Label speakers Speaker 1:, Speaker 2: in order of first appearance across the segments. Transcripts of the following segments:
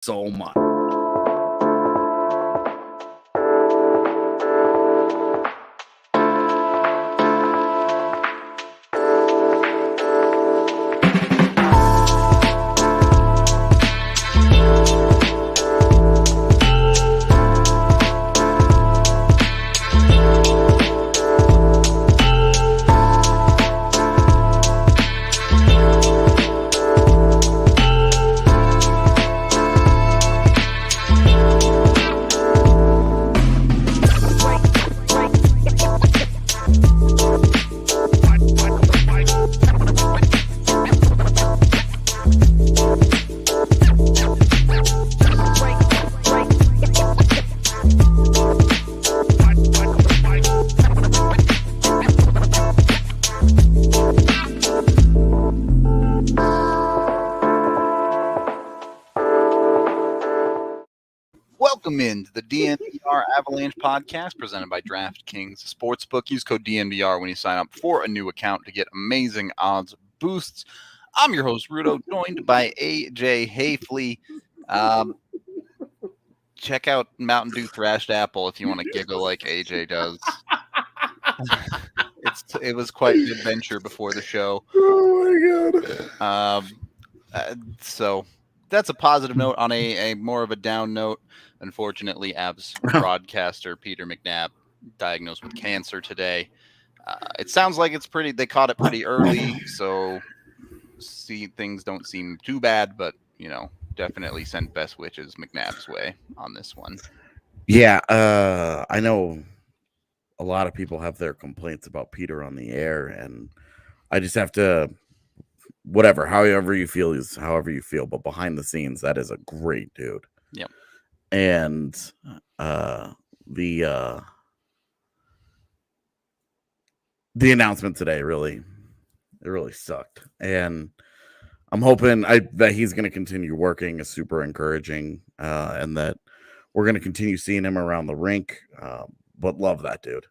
Speaker 1: so much.
Speaker 2: Welcome into the DNVR Avalanche podcast presented by DraftKings Sportsbook. Use code DNVR when you sign up for a new account to get amazing odds boosts. I'm your host, Rudo, joined by AJ Hafley. Check out Mountain Dew Thrashed Apple if you want to giggle like AJ does. It was quite an adventure before the show.
Speaker 1: Oh my
Speaker 2: god. So that's a positive note. On a more of a down note, unfortunately, Avs broadcaster Peter McNabb diagnosed with cancer today. It sounds like they caught it pretty early, so things don't seem too bad, but definitely send best wishes McNabb's way on this one.
Speaker 1: Yeah, I know a lot of people have their complaints about Peter on the air, and I just have to, whatever, however you feel is however you feel, but behind the scenes, that is a great dude.
Speaker 2: Yep.
Speaker 1: And the announcement today really sucked, and I'm hoping that he's going to continue working. Is super encouraging, and that we're going to continue seeing him around the rink. But love that dude.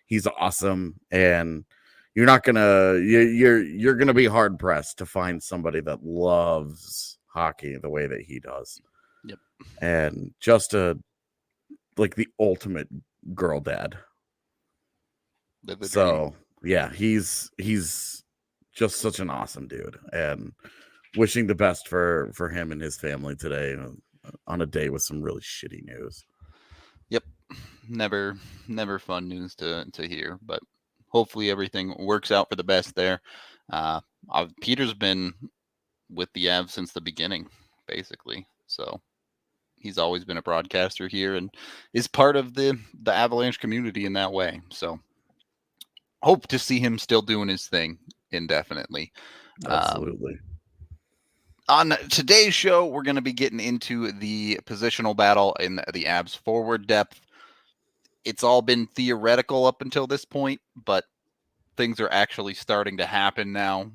Speaker 1: He's awesome, and you're gonna be hard pressed to find somebody that loves hockey the way that he does.
Speaker 2: Yep.
Speaker 1: And just the ultimate girl dad. So yeah, he's just such an awesome dude, and wishing the best for him and his family today on a day with some really shitty news.
Speaker 2: Yep. Never fun news to hear, but hopefully everything works out for the best there. Peter's been with the Avs since the beginning, basically. So he's always been a broadcaster here and is part of the Avalanche community in that way. So hope to see him still doing his thing indefinitely.
Speaker 1: Absolutely.
Speaker 2: On today's show, we're going to be getting into the positional battle in the Avs forward depth. It's all been theoretical up until this point, but things are actually starting to happen now.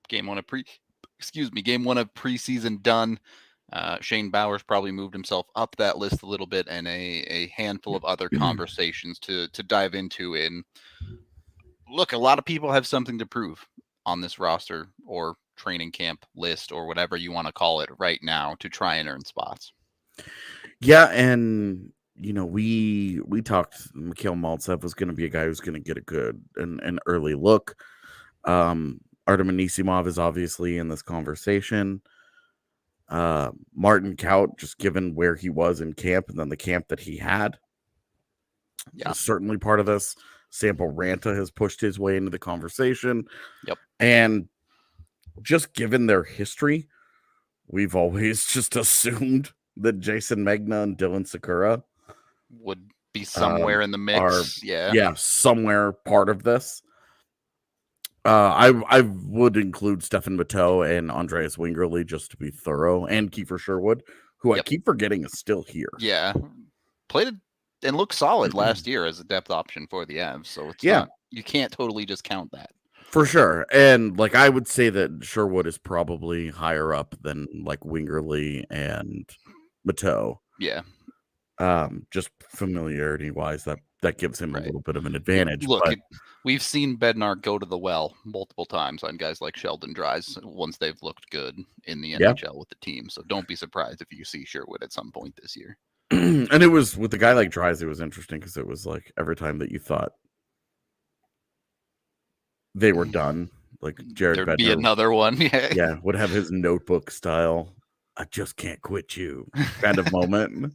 Speaker 2: Game one of preseason done. Shane Bauer's probably moved himself up that list a little bit, and a handful of other conversations to dive into. And look, a lot of people have something to prove on this roster or training camp list or whatever you want to call it right now to try and earn spots.
Speaker 1: Yeah, and we talked Mikhail Maltsev was going to be a guy who's going to get a good an early look. Artem Anisimov is obviously in this conversation. Martin Kaut, just given where he was in camp and then the camp that he had, is certainly part of this. Sampo Ranta has pushed his way into the conversation.
Speaker 2: Yep.
Speaker 1: And just given their history, we've always just assumed that Jason Megna and Dylan Sakura
Speaker 2: would be somewhere in the mix.
Speaker 1: Somewhere part of this. I would include Stefan Matteau and Andreas Wingerly just to be thorough, and Kiefer Sherwood, who I keep forgetting is still here.
Speaker 2: Yeah, played and looked solid last year as a depth option for the Avs. So it's you can't totally discount that.
Speaker 1: For sure. And I would say that Sherwood is probably higher up than Wingerly and Matteau.
Speaker 2: Yeah.
Speaker 1: Just familiarity wise, that that gives him a
Speaker 2: Right.
Speaker 1: little bit of an advantage.
Speaker 2: Look,
Speaker 1: But
Speaker 2: we've seen Bednar go to the well multiple times on guys like Sheldon Dries once they've looked good in the
Speaker 1: yeah,
Speaker 2: NHL with the team. So don't be surprised if you see Sherwood at some point this year.
Speaker 1: and it was with the guy like Dries, it was interesting because it was like every time that you thought they were done, like Jared
Speaker 2: There'd be
Speaker 1: Bednar,
Speaker 2: another one.
Speaker 1: yeah, would have his notebook style, "I just can't quit you" kind of moment.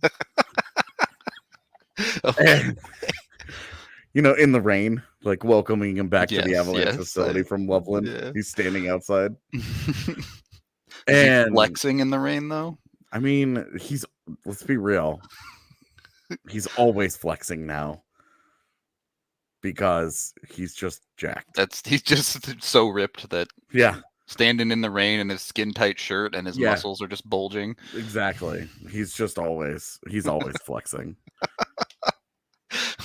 Speaker 2: Okay.
Speaker 1: And, in the rain, like welcoming him back to the Avalanche facility from Loveland.
Speaker 2: Yeah.
Speaker 1: He's standing outside.
Speaker 2: Is he
Speaker 1: And
Speaker 2: flexing in the rain though?
Speaker 1: I mean, let's be real. He's always flexing now because he's just jacked.
Speaker 2: He's just so ripped that
Speaker 1: Yeah,
Speaker 2: standing in the rain in his skin tight shirt and his
Speaker 1: Yeah.
Speaker 2: muscles are just bulging.
Speaker 1: exactly. He's always flexing.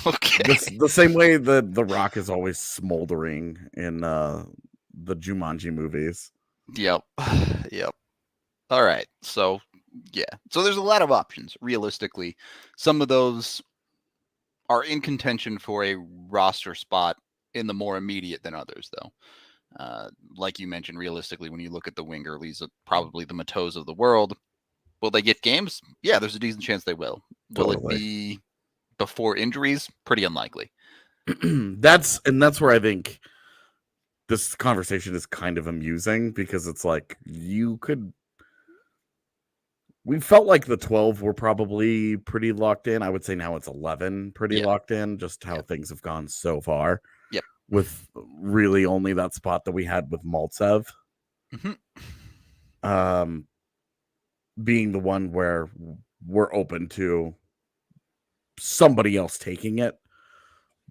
Speaker 2: Okay.
Speaker 1: The same way that The Rock is always smoldering in the Jumanji movies.
Speaker 2: Yep. Yep. All right. So, yeah. So there's a lot of options, realistically. Some of those are in contention for a roster spot in the more immediate than others, though. Like you mentioned, realistically, when you look at the Wingerleys, probably the Mateaus of the world, will they get games? Yeah, there's a decent chance they will. Will it
Speaker 1: Totally.
Speaker 2: be before injuries? Pretty unlikely.
Speaker 1: That's where I think this conversation is kind of amusing because it's like we felt like the 12 were probably pretty locked in. I would say now it's 11 pretty locked in, just how things have gone so far.
Speaker 2: Yep.
Speaker 1: With really only that spot that we had with Maltsev. Being the one where we're open to somebody else taking it.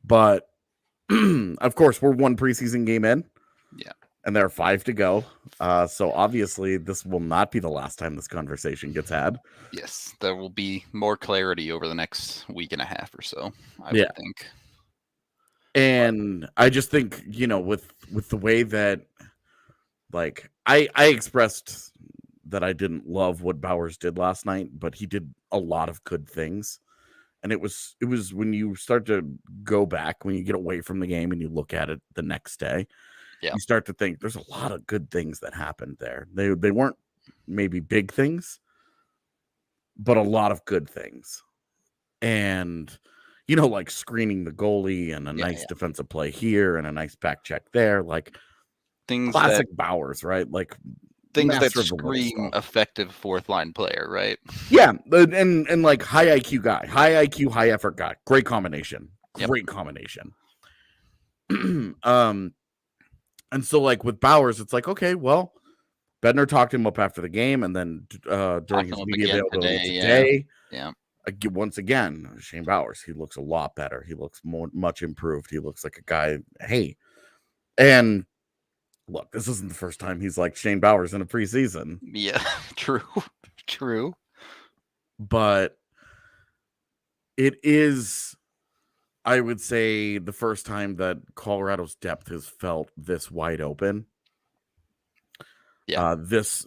Speaker 1: But of course, we're one preseason game in.
Speaker 2: Yeah.
Speaker 1: And there are 5 to go. So obviously, this will not be the last time this conversation gets had.
Speaker 2: Yes, there will be more clarity over the next week and a half or so, I would think.
Speaker 1: And I just think, with the way that, like, I expressed that I didn't love what Bowers did last night, but he did a lot of good things. And it was when you start to go back, when you get away from the game and you look at it the next day, you start to think there's a lot of good things that happened there. They weren't maybe big things, but a lot of good things. And, like screening the goalie and a nice defensive play here and a nice back check there, like
Speaker 2: things
Speaker 1: classic Bowers, right? Like
Speaker 2: things that scream effective fourth line player, right?
Speaker 1: Yeah, and like high IQ guy, high IQ, high effort guy. Great combination. Great combination. And so like with Bowers, it's like, okay, well, Bednar talked him up after the game, and then during his media availability today, once again, Shane Bowers, he looks a lot better. He looks much improved. He looks like a guy. Hey, and look, this isn't the first time he's like Shane Bowers in a preseason.
Speaker 2: Yeah, true.
Speaker 1: But it is, I would say, the first time that Colorado's depth has felt this wide open.
Speaker 2: Yeah.
Speaker 1: This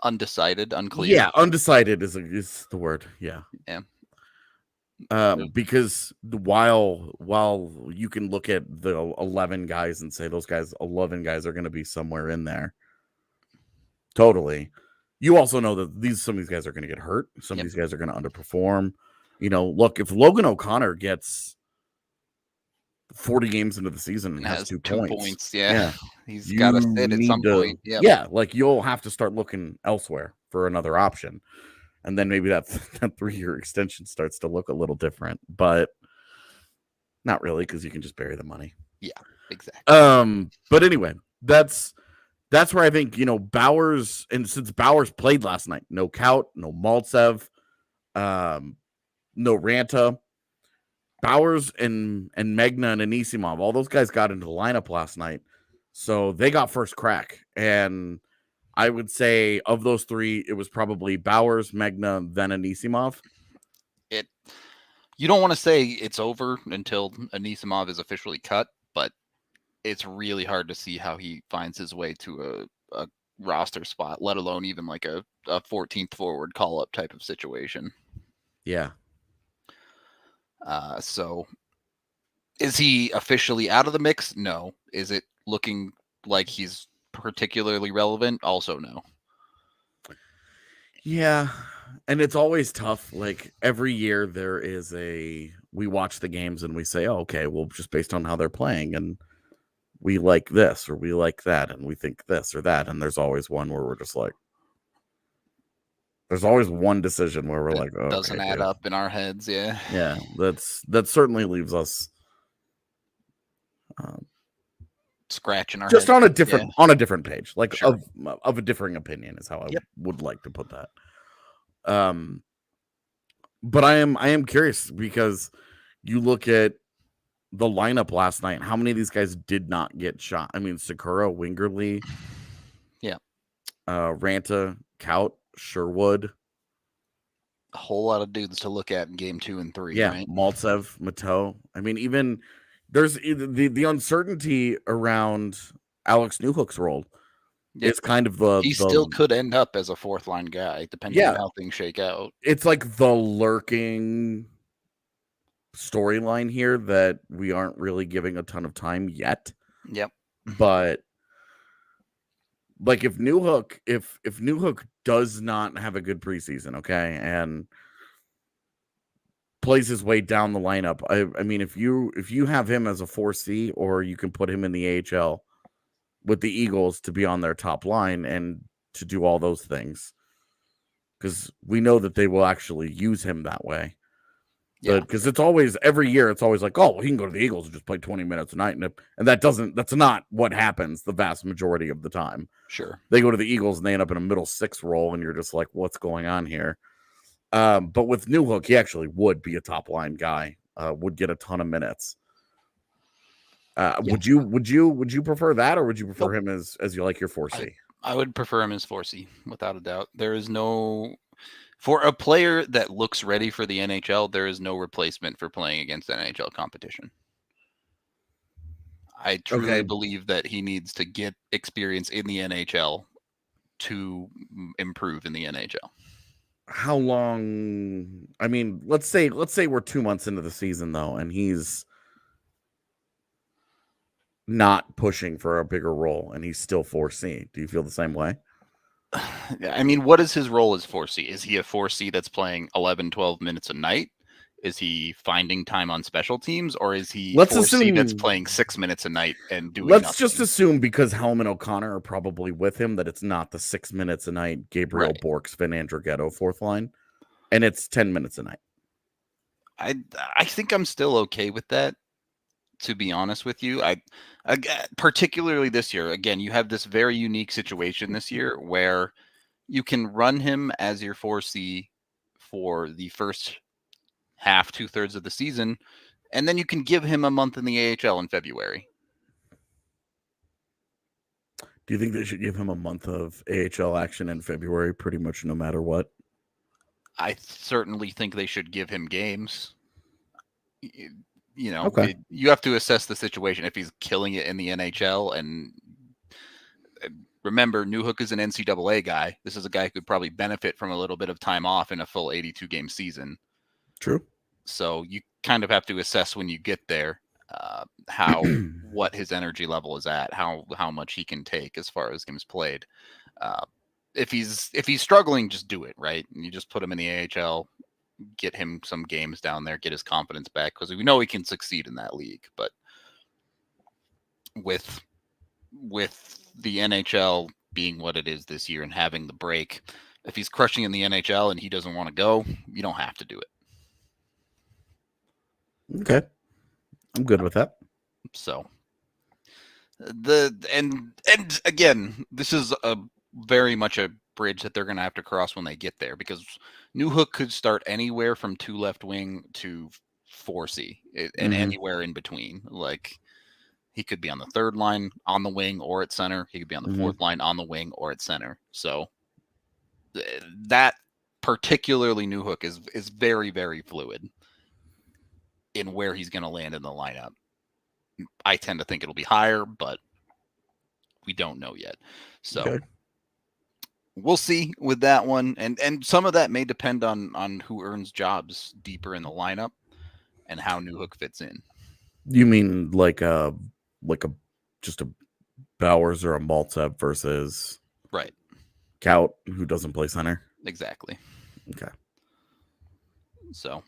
Speaker 2: undecided, unclear.
Speaker 1: Yeah, undecided is the word. Yeah.
Speaker 2: Yeah.
Speaker 1: Because while you can look at the 11 guys and say those 11 guys are going to be somewhere in there. Totally. You also know that some of these guys are going to get hurt. Some of these guys are going to underperform. Look, if Logan O'Connor gets 40 games into the season and has 2 points.
Speaker 2: Yeah. He's got to sit at some point.
Speaker 1: Yeah, like you'll have to start looking elsewhere for another option. And then maybe that 3-year extension starts to look a little different, but not really, because you can just bury the money.
Speaker 2: Yeah, exactly.
Speaker 1: But anyway, that's where I think, Bowers, and since Bowers played last night, no Kaut, no Maltsev, no Ranta, Bowers and Megna and Anisimov, all those guys got into the lineup last night. So they got first crack. And I would say of those 3, it was probably Bowers, Megna, then Anisimov.
Speaker 2: You don't want to say it's over until Anisimov is officially cut, but it's really hard to see how he finds his way to a roster spot, let alone even like a 14th forward call-up type of situation.
Speaker 1: Yeah.
Speaker 2: So is he officially out of the mix? No. Is it looking like he's particularly relevant? Also, no.
Speaker 1: Yeah. And it's always tough. Like every year we watch the games and we say, oh, okay, well, just based on how they're playing. And we like this or we like that. And we think this or that. And there's always one where we're just like, there's always one decision where we're like, oh,
Speaker 2: Doesn't
Speaker 1: okay,
Speaker 2: add
Speaker 1: dude.
Speaker 2: up in our heads. Yeah.
Speaker 1: Yeah. That certainly leaves us
Speaker 2: Scratching our
Speaker 1: just
Speaker 2: heads.
Speaker 1: on a different page, like
Speaker 2: Sure.
Speaker 1: of a differing opinion is how I
Speaker 2: Yep.
Speaker 1: would like to put that. But I am curious because you look at the lineup last night. How many of these guys did not get shot? I mean, Sakura, Wingerly,
Speaker 2: Yeah.
Speaker 1: Ranta, Kaut, Sherwood.
Speaker 2: A whole lot of dudes to look at in game 2 and 3.
Speaker 1: Yeah,
Speaker 2: Right.
Speaker 1: Maltsev, Mateau. I mean, even there's the uncertainty around Alex Newhook's role.
Speaker 2: Yeah.
Speaker 1: It's kind of
Speaker 2: He still could end up as a fourth line guy, depending on how things shake out.
Speaker 1: It's like the lurking storyline here that we aren't really giving a ton of time yet.
Speaker 2: Yep.
Speaker 1: But like if Newhook does not have a good preseason, okay, and plays his way down the lineup, I mean if you have him as a 4C or you can put him in the AHL with the Eagles to be on their top line and to do all those things, because we know that they will actually use him that way.
Speaker 2: Yeah.
Speaker 1: Because it's always every year, it's always like, oh, well, he can go to the Eagles and just play 20 minutes a night, and that's not what happens the vast majority of the time.
Speaker 2: Sure.
Speaker 1: They go to the Eagles and they end up in a middle six role, and you're just like, what's going on here? But with Newhook, he actually would be a top line guy. Would get a ton of minutes.
Speaker 2: Yeah.
Speaker 1: Would you prefer that, or would you prefer him as you like your 4C?
Speaker 2: I would prefer him as 4C without a doubt. There is no, for a player that looks ready for the NHL, there is no replacement for playing against NHL competition. I truly believe that he needs to get experience in the NHL to improve in the NHL.
Speaker 1: How long? I mean, let's say we're 2 months into the season though, and he's not pushing for a bigger role, and he's still 4C. Do you feel the same way?
Speaker 2: I mean, what is his role as 4C? Is he a 4C that's playing 11, 12 minutes a night? Is he finding time on special teams, or is he 4C that's playing 6 minutes a night and doing nothing?
Speaker 1: Let's just assume, because Helm and O'Connor are probably with him, that it's not the 6 minutes a night Gabriel Bork, Sven Andrighetto fourth line, and it's 10 minutes a night.
Speaker 2: I think I'm still okay with that, to be honest with you. I particularly this year, again, you have this very unique situation this year where you can run him as your 4C for the first half, 2/3 of the season, and then you can give him a month in the AHL in February.
Speaker 1: Do you think they should give him a month of AHL action in February, pretty much no matter what?
Speaker 2: I certainly think they should give him games. You know, you have to assess the situation. If he's killing it in the NHL, and remember, Newhook is an NCAA guy. This is a guy who could probably benefit from a little bit of time off in a full 82-game season.
Speaker 1: True.
Speaker 2: So you kind of have to assess when you get there what his energy level is at, how much he can take as far as games played. If he's struggling, just do it, right? And you just put him in the AHL, get him some games down there, get his confidence back, because we know he can succeed in that league. But with the NHL being what it is this year and having the break, if he's crushing in the NHL and he doesn't want to go, you don't have to do it.
Speaker 1: Okay. I'm good with that.
Speaker 2: So and again, this is a very much a bridge that they're going to have to cross when they get there, because Newhook could start anywhere from 2 left wing to 4C and anywhere in between. Like, he could be on the third line on the wing or at center. He could be on the fourth line on the wing or at center. So that particularly Newhook is very, very fluid in where he's going to land in the lineup. I tend to think it'll be higher, but we don't know yet. So we'll see with that one. And some of that may depend on who earns jobs deeper in the lineup. and how Newhook fits in.
Speaker 1: You mean like a just a Bowers or a Maltsev versus
Speaker 2: Right.
Speaker 1: Kaut, who doesn't play center?
Speaker 2: Exactly.
Speaker 1: Okay.
Speaker 2: So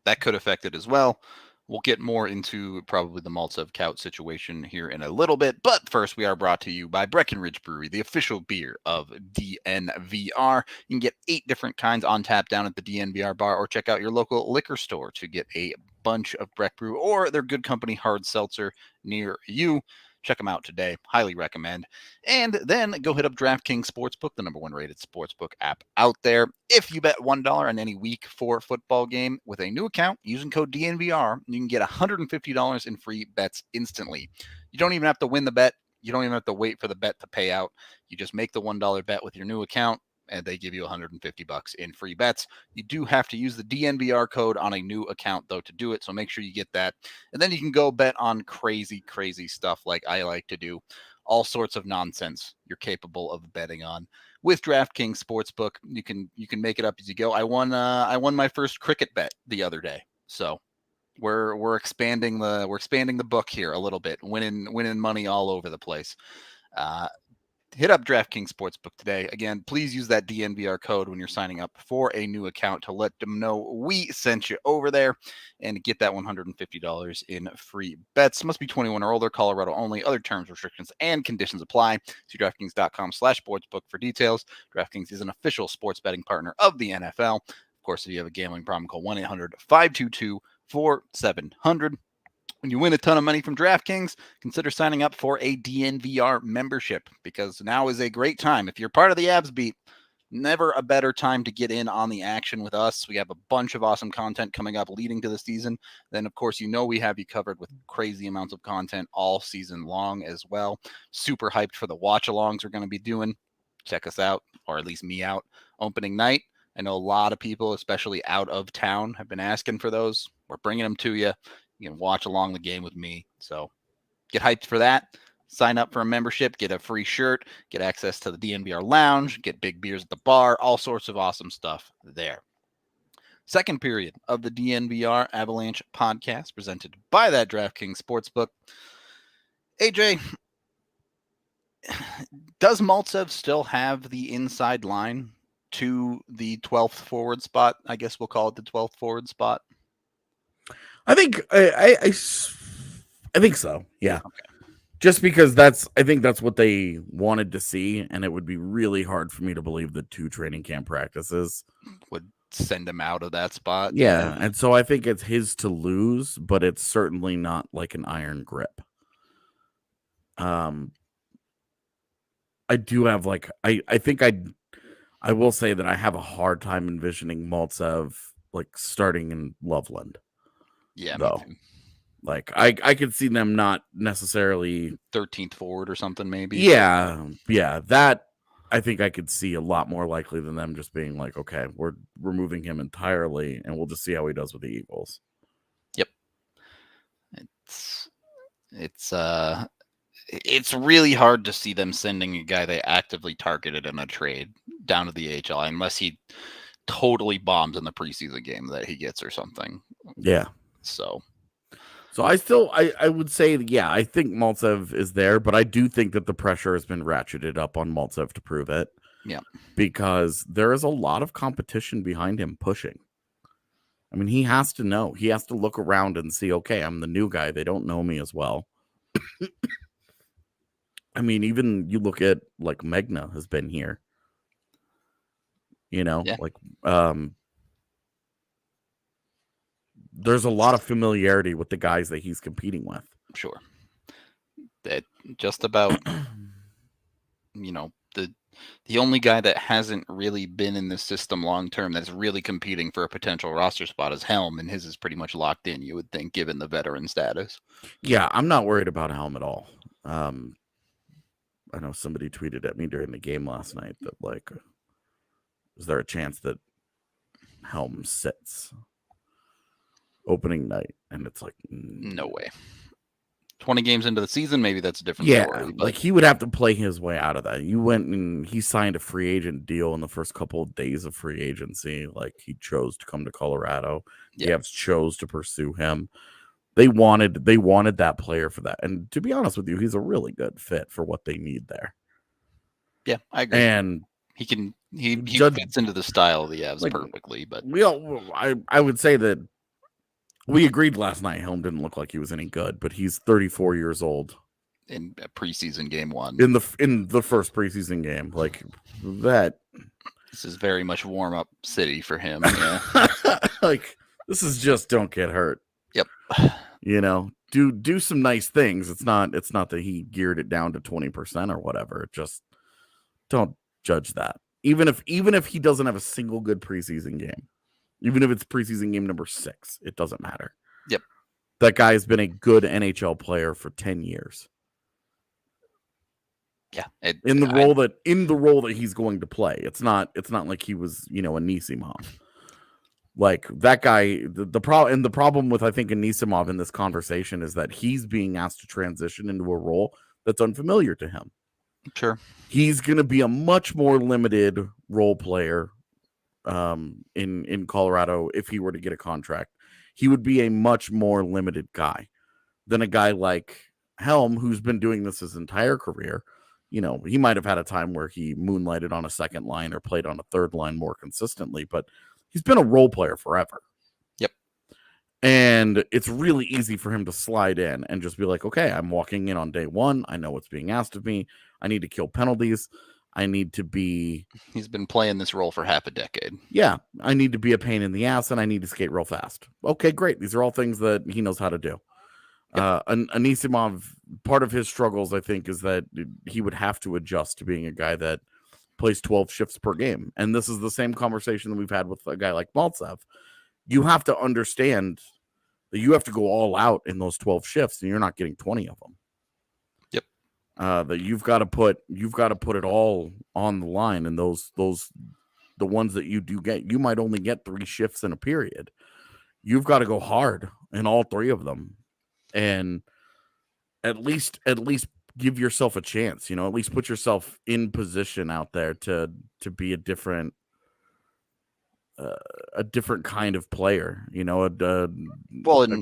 Speaker 2: that could affect it as well. We'll get more into probably the Maltsev Kaut situation here in a little bit. But first, we are brought to you by Breckenridge Brewery, the official beer of DNVR. You can get 8 different kinds on tap down at the DNVR bar, or check out your local liquor store to get a bunch of Breck Brew or their Good Company hard seltzer near you. Check them out today. Highly recommend. And then go hit up DraftKings Sportsbook, the #1 rated sportsbook app out there. If you bet $1 on any Week 4 football game with a new account using code DNVR, you can get $150 in free bets instantly. You don't even have to win the bet. You don't even have to wait for the bet to pay out. You just make the $1 bet with your new account, and they give you $150 in free bets. You do have to use the DNVR code on a new account, though, to do it, so make sure you get that. And then you can go bet on crazy, crazy stuff like I like to do. All sorts of nonsense you're capable of betting on with DraftKings Sportsbook. You can make it up as you go. I won my first cricket bet the other day, so we're expanding the book here a little bit, winning money all over the place. Hit up DraftKings Sportsbook today. Again, please use that DNVR code when you're signing up for a new account to let them know we sent you over there and get that $150 in free bets. Must be 21 or older, Colorado only. Other terms, restrictions, and conditions apply. See DraftKings.com/sportsbook for details. DraftKings is an official sports betting partner of the NFL. Of course, if you have a gambling problem, call 1-800-522-4700. When you win a ton of money from DraftKings, consider signing up for a DNVR membership, because now is a great time. If you're part of the Abs Beat, never a better time to get in on the action with us. We have a bunch of awesome content coming up leading to the season. Then, of course, we have you covered with crazy amounts of content all season long as well. Super hyped for the watch-alongs we're going to be doing. Check us out, or at least me out, opening night. I know a lot of people, especially out of town, have been asking for those. We're bringing them to you. You can watch along the game with me. So get hyped for that. Sign up for a membership, get a free shirt, get access to the DNVR lounge, get big beers at the bar, all sorts of awesome stuff there. Second period of the DNVR Avalanche podcast, presented by that DraftKings Sportsbook. AJ, does Maltsev still have the inside line to the 12th forward spot? I guess we'll call it the 12th forward spot.
Speaker 1: I think I think so. Yeah. Okay. Just because I think that's what they wanted to see, and it would be really hard for me to believe that 2 training camp practices
Speaker 2: would send him out of that spot.
Speaker 1: Yeah, and so I think it's his to lose, but it's certainly not like an iron grip. I do have I think I will say that I have a hard time envisioning Maltsev like starting in Loveland.
Speaker 2: Yeah,
Speaker 1: though.
Speaker 2: Me too.
Speaker 1: Like I could see them not necessarily
Speaker 2: 13th forward or something, maybe.
Speaker 1: Yeah, that I think I could see a lot more likely than them just being like, okay, we're removing him entirely, and we'll just see how he does with the Eagles.
Speaker 2: Yep. It's really hard to see them sending a guy they actively targeted in a trade down to the AHL unless he totally bombs in the preseason game that he gets or something.
Speaker 1: Yeah.
Speaker 2: So
Speaker 1: I would say, yeah, I think Maltsev is there, but I do think that the pressure has been ratcheted up on Maltsev to prove it.
Speaker 2: Yeah.
Speaker 1: Because there is a lot of competition behind him pushing. I mean, he has to know. He has to look around and see, okay, I'm the new guy. They don't know me as well. I mean, even you look at like McNabb has been here. There's a lot of familiarity with the guys that he's competing with.
Speaker 2: Sure. That just about, the only guy that hasn't really been in the system long term that's really competing for a potential roster spot is Helm, and his is pretty much locked in, you would think, given the veteran status.
Speaker 1: Yeah, I'm not worried about Helm at all. I know somebody tweeted at me during the game last night that, like, is there a chance that Helm sits opening night? And it's like,
Speaker 2: no way. 20 games into the season, maybe that's a different
Speaker 1: Yeah,
Speaker 2: story. But
Speaker 1: like he would have to play his way out of that. You went and he signed a free agent deal in the first couple of days of free agency. Like he chose to come to Colorado. The
Speaker 2: Yeah.
Speaker 1: Avs chose to pursue him. They wanted that player for that. And to be honest with you, he's a really good fit for what they need there.
Speaker 2: Yeah, I agree.
Speaker 1: And
Speaker 2: he fits into the style of the Avs
Speaker 1: like,
Speaker 2: perfectly. But
Speaker 1: I would say that we agreed last night Helm didn't look like he was any good, but he's 34 years old.
Speaker 2: In a preseason game 1.
Speaker 1: In the first preseason game. Like that.
Speaker 2: This is very much warm-up city for him. Yeah.
Speaker 1: Like this is just don't get hurt.
Speaker 2: Yep.
Speaker 1: You know, do some nice things. It's not that he geared it down to 20% or whatever. Just don't judge that. Even if he doesn't have a single good preseason game, even if it's preseason game number 6, it doesn't matter.
Speaker 2: Yep.
Speaker 1: That guy has been a good NHL player for 10 years.
Speaker 2: Yeah.
Speaker 1: In the role that he's going to play. It's not like he was, a Anisimov. Like that guy, the problem with I think Anisimov in this conversation is that he's being asked to transition into a role that's unfamiliar to him.
Speaker 2: Sure.
Speaker 1: He's going to be a much more limited role player in Colorado if he were to get a contract. He would be a much more limited guy than a guy like Helm, who's been doing this his entire career. He might have had a time where he moonlighted on a second line or played on a third line more consistently, but he's been a role player forever.
Speaker 2: Yep.
Speaker 1: And it's really easy for him to slide in and just be like, okay, I'm walking in on day 1. I know what's being asked of me. I need to kill penalties. I need to be...
Speaker 2: He's been playing this role for half a decade.
Speaker 1: Yeah. I need to be a pain in the ass and I need to skate real fast. Okay, great. These are all things that he knows how to do. Yep. Anisimov, part of his struggles, I think, is that he would have to adjust to being a guy that plays 12 shifts per game. And this is the same conversation that we've had with a guy like Maltsev. You have to understand that you have to go all out in those 12 shifts and you're not getting 20 of them.
Speaker 2: Yep.
Speaker 1: That you've got to put it all on the line. And the ones that you do get, you might only get 3 shifts in a period. You've got to go hard in all 3 of them. And at least give yourself a chance, at least put yourself in position out there to be a different kind of player, a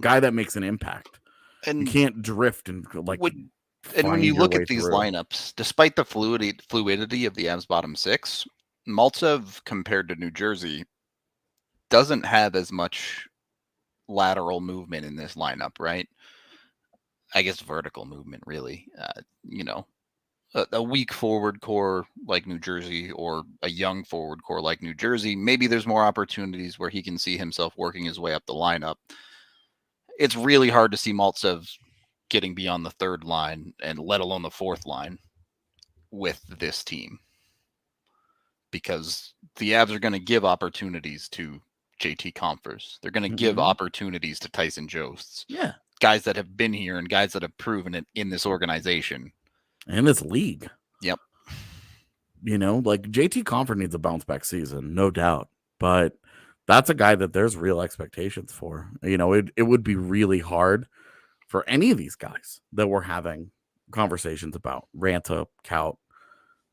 Speaker 1: guy that makes an impact. And you can't drift and
Speaker 2: when you look at these lineups, despite the fluidity of the Avs bottom 6, Maltsev compared to New Jersey doesn't have as much lateral movement in this lineup, right? I guess vertical movement, really. A weak forward core like New Jersey or a young forward core like New Jersey, maybe there's more opportunities where he can see himself working his way up the lineup. It's really hard to see Maltsev getting beyond the 3rd line and let alone the 4th line with this team, because the Avs are going to give opportunities to JT Comphers. They're going to give opportunities to Tyson Josts.
Speaker 1: Yeah.
Speaker 2: Guys that have been here and guys that have proven it in this organization.
Speaker 1: And this league.
Speaker 2: Yep.
Speaker 1: JT Compher needs a bounce back season, no doubt. But that's a guy that there's real expectations for. It would be really hard for any of these guys that we're having conversations about. Ranta, Kaut,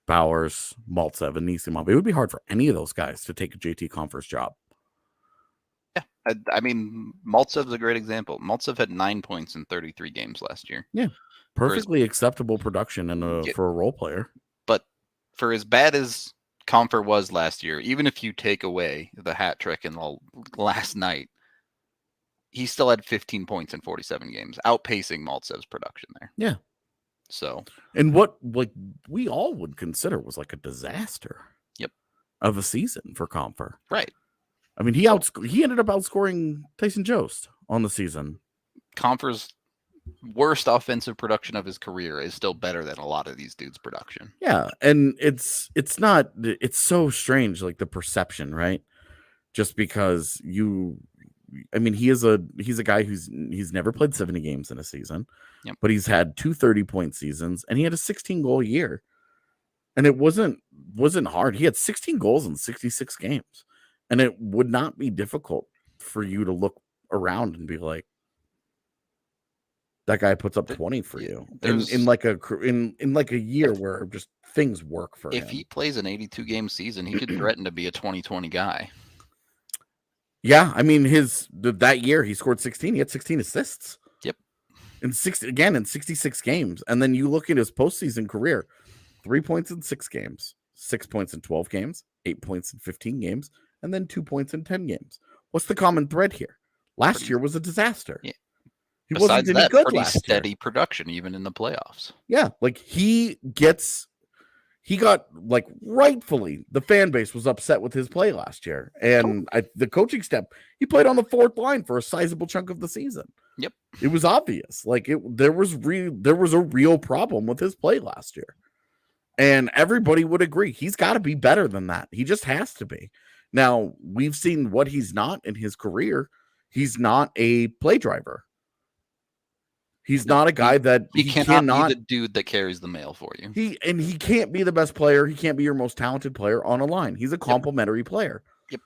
Speaker 1: Bowers, Maltsev, and Anisimov. It would be hard for any of those guys to take a JT Compher's job.
Speaker 2: Yeah, I mean, Maltsev's a great example. Maltsev had 9 points in 33 games last year.
Speaker 1: Yeah, perfectly acceptable production for a role player.
Speaker 2: But for as bad as Compher was last year, even if you take away the hat trick in the last night, he still had 15 points in 47 games, outpacing Maltsev's production there.
Speaker 1: Yeah.
Speaker 2: So,
Speaker 1: and what we all would consider was like a disaster.
Speaker 2: Yep.
Speaker 1: Of a season for Compher.
Speaker 2: Right.
Speaker 1: I mean, he ended up outscoring Tyson Jost on the season.
Speaker 2: Compher's worst offensive production of his career is still better than a lot of these dudes' production.
Speaker 1: Yeah, and it's so strange, like the perception, right? Just because he's a guy he's never played 70 games in a season, but he's had 2 30-point seasons, and he had a 16-goal year, and it wasn't hard. He had 16 goals in 66 games. And it would not be difficult for you to look around and be like, that guy puts up 20 for you in like a year where just things work for him.
Speaker 2: If he plays an 82 game season, he could threaten to be a 2020 guy.
Speaker 1: Yeah, I mean that year he scored 16. He had 16 assists.
Speaker 2: Yep.
Speaker 1: In 66 games, and then you look at his postseason career: 3 points in 6 games, 6 points in 12 games, 8 points in 15 games, and then 2 points in 10 games. What's the common thread here? Last year was a disaster.
Speaker 2: Yeah.
Speaker 1: He
Speaker 2: Besides
Speaker 1: wasn't any
Speaker 2: that,
Speaker 1: good
Speaker 2: pretty
Speaker 1: last
Speaker 2: steady
Speaker 1: year.
Speaker 2: production even in the playoffs.
Speaker 1: Yeah, like he got like rightfully the fan base was upset with his play last year, and the coaching staff, he played on the 4th line for a sizable chunk of the season.
Speaker 2: Yep,
Speaker 1: it was obvious. Like there was a real problem with his play last year, and everybody would agree he's got to be better than that. He just has to be. Now we've seen what he's not in his career. He's not a play driver. He's not a guy that
Speaker 2: he cannot be the dude that carries the mail for you.
Speaker 1: He can't be the best player. He can't be your most talented player on a line. He's a complimentary player.
Speaker 2: Yep.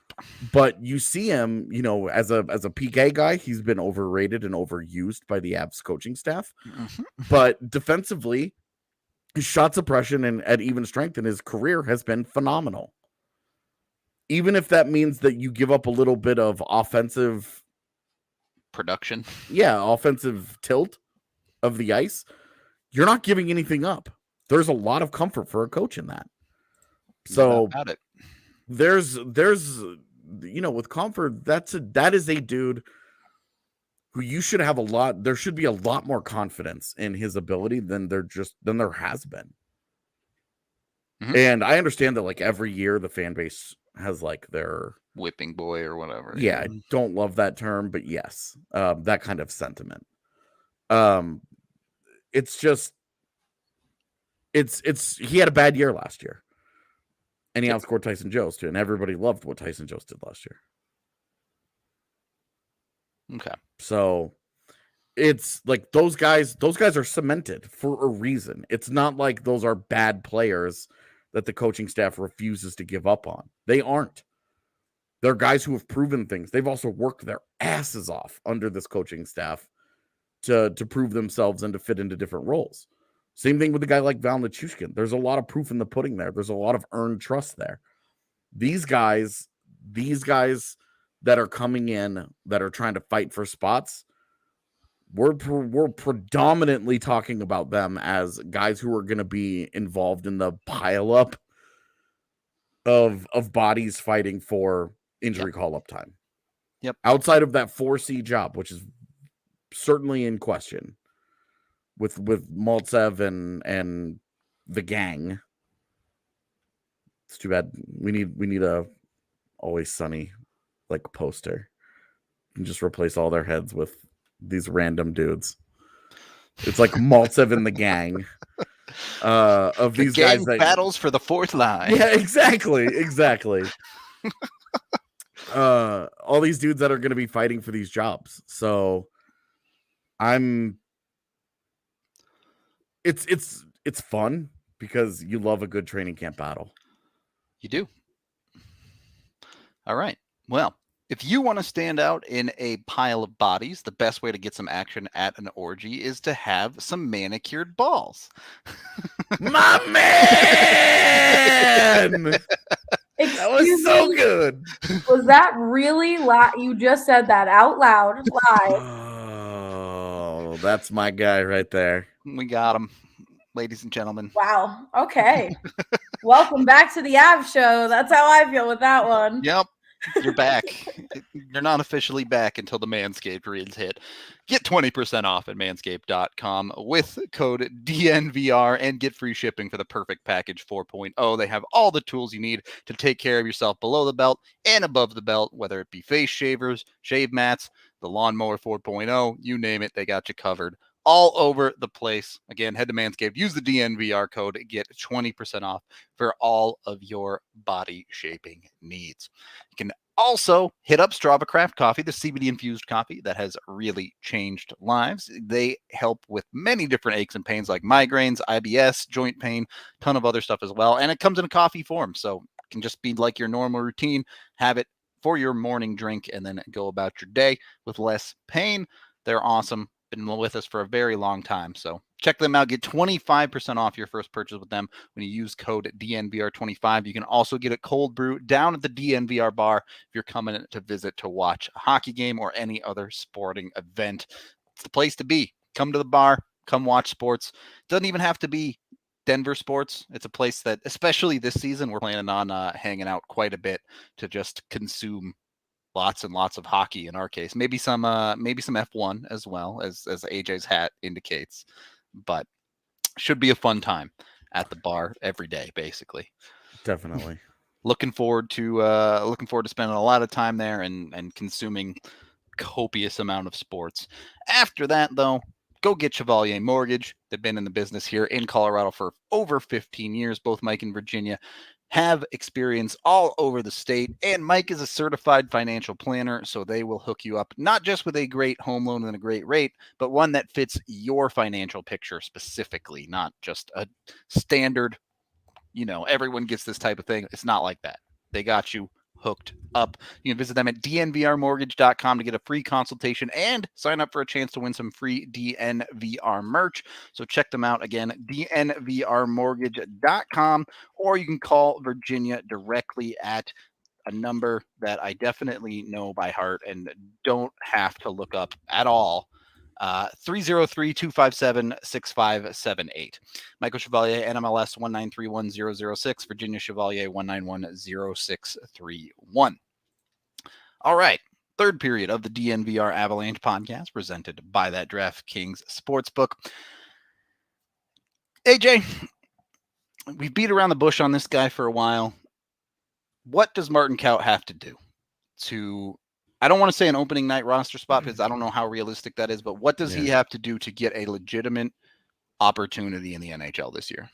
Speaker 1: But you see him, as a PK guy, he's been overrated and overused by the Avs coaching staff.
Speaker 2: Mm-hmm.
Speaker 1: But defensively, his shot suppression and at even strength in his career has been phenomenal. Even if that means that you give up a little bit of offensive
Speaker 2: production.
Speaker 1: Yeah, offensive tilt of the ice, you're not giving anything up. There's a lot of comfort for a coach in that. So there's with Compher, that is a dude who you should have there should be a lot more confidence in his ability than there has been. Mm-hmm. And I understand that like every year the fan base has like their
Speaker 2: whipping boy or whatever.
Speaker 1: Yeah, I don't love that term, but yes, that kind of sentiment. It's just he had a bad year last year, and he outscored Tyson Jost too, and everybody loved what Tyson Jost did last year.
Speaker 2: Okay,
Speaker 1: so it's like those guys are cemented for a reason. It's not like those are bad players that the coaching staff refuses to give up on. They aren't. They're guys who have proven things. They've also worked their asses off under this coaching staff to prove themselves and to fit into different roles. Same thing with a guy like Val Nichushkin. There's a lot of proof in the pudding there. There's a lot of earned trust there. These guys that are coming in that are trying to fight for spots, we're predominantly talking about them as guys who are going to be involved in the pileup of bodies fighting for injury call-up time.
Speaker 2: Yep.
Speaker 1: Outside of that 4C job, which is certainly in question with Maltsev and the gang. It's too bad. We need a Always Sunny like poster and just replace all their heads with these random dudes. It's like Maltsev and the gang of these guys that
Speaker 2: battles for the 4th line.
Speaker 1: Yeah, exactly. All these dudes that are going to be fighting for these jobs. So it's fun because you love a good training camp battle.
Speaker 2: You do. All right. Well, if you want to stand out in a pile of bodies, the best way to get some action at an orgy is to have some manicured balls.
Speaker 1: My man! That was so good.
Speaker 3: Was that really you just said that out loud live?
Speaker 1: Oh, that's my guy right there.
Speaker 2: We got him, ladies and gentlemen.
Speaker 3: Wow. Okay. Welcome back to the Av Show. That's how I feel with that one.
Speaker 2: Yep. You're back. You're not officially back until the Manscaped reads hit. Get 20% off at manscaped.com with code DNVR and get free shipping for the perfect package 4.0. They have all the tools you need to take care of yourself below the belt and above the belt, whether it be face shavers, shave mats, the lawnmower 4.0, you name it, they got you covered. All over the place. Again, head to Manscaped, use the DNVR code, get 20% off for all of your body shaping needs. You can also hit up Strava Craft Coffee, the CBD infused coffee that has really changed lives. They help with many different aches and pains like migraines, IBS, joint pain, ton of other stuff as well. And it comes in a coffee form, so it can just be like your normal routine. Have it for your morning drink and then go about your day with less pain. They're awesome. been with us for a very long time. So check them out. Get 25% off your first purchase with them when you use code DNVR25. You can also get a cold brew down at the DNVR bar if you're coming to visit to watch a hockey game or any other sporting event. It's the place to be. Come to the bar, come watch sports. Doesn't even have to be Denver sports. It's a place that, especially this season, we're planning on hanging out quite a bit to just consume lots and lots of hockey in our case. Maybe some F1 as well, as AJ's hat indicates. But should be a fun time at the bar every day, basically.
Speaker 1: Definitely.
Speaker 2: Looking forward to spending a lot of time there and consuming copious amount of sports. After that, though, go get Chevalier Mortgage. They've been in the business here in Colorado for over 15 years. Both Mike and Virginia have experience all over the state, and Mike is a certified financial planner, so they will hook you up not just with a great home loan and a great rate, but one that fits your financial picture specifically, not just a standard, everyone gets this type of thing. It's not like that. They got you hooked up. You can visit them at dnvrmortgage.com to get a free consultation and sign up for a chance to win some free DNVR merch. So check them out again, dnvrmortgage.com, or you can call Virginia directly at a number that I definitely know by heart and don't have to look up at all. 303-257-6578. Michael Chevalier, NMLS 1931006, Virginia Chevalier 1910631. All right. Third period of the DNVR Avalanche podcast presented by that DraftKings Sportsbook. AJ, we've beat around the bush on this guy for a while. What does Martin Kaut have to do to, I don't want to say an opening night roster spot because I don't know how realistic that is, but what does he have to do to get a legitimate opportunity in the NHL this year?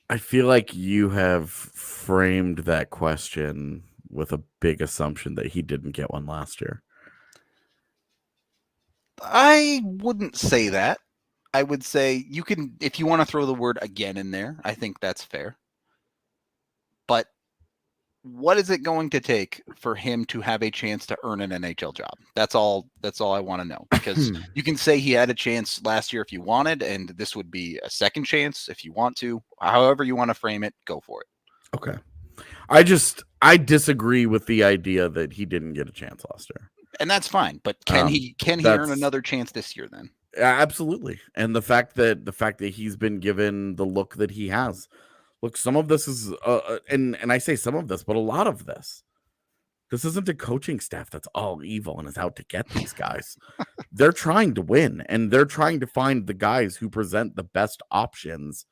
Speaker 1: I feel like you have framed that question with a big assumption that he didn't get one last year.
Speaker 2: I wouldn't say that. I would say you can, if you want to throw the word again in there, I think that's fair. But what is it going to take for him to have a chance to earn an NHL job? That's all I want to know, because you can say he had a chance last year if you wanted, and this would be a second chance if you want to. However you want to frame it, go for it.
Speaker 1: Okay. I disagree with the idea that he didn't get a chance last year.
Speaker 2: And that's fine, but can he earn another chance this year then?
Speaker 1: Absolutely. And the fact that he's been given the look that he has. Look, some of this is and I say some of this, but a lot of this isn't a coaching staff that's all evil and is out to get these guys. They're trying to win, and they're trying to find the guys who present the best options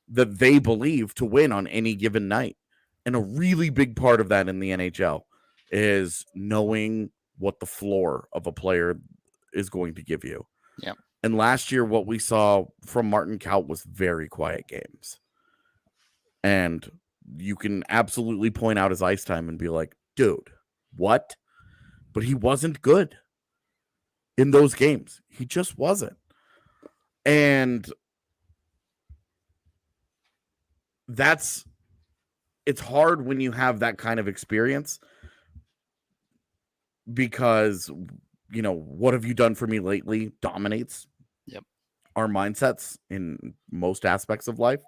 Speaker 1: that they believe to win on any given night. And a really big part of that in the NHL is knowing what the floor of a player is going to give you.
Speaker 2: Yeah.
Speaker 1: And last year, what we saw from Martin Kaut was very quiet games. And you can absolutely point out his ice time and be like, dude, what? But he wasn't good in those games. He just wasn't. And it's hard when you have that kind of experience, because, what have you done for me lately dominates our mindsets in most aspects of life.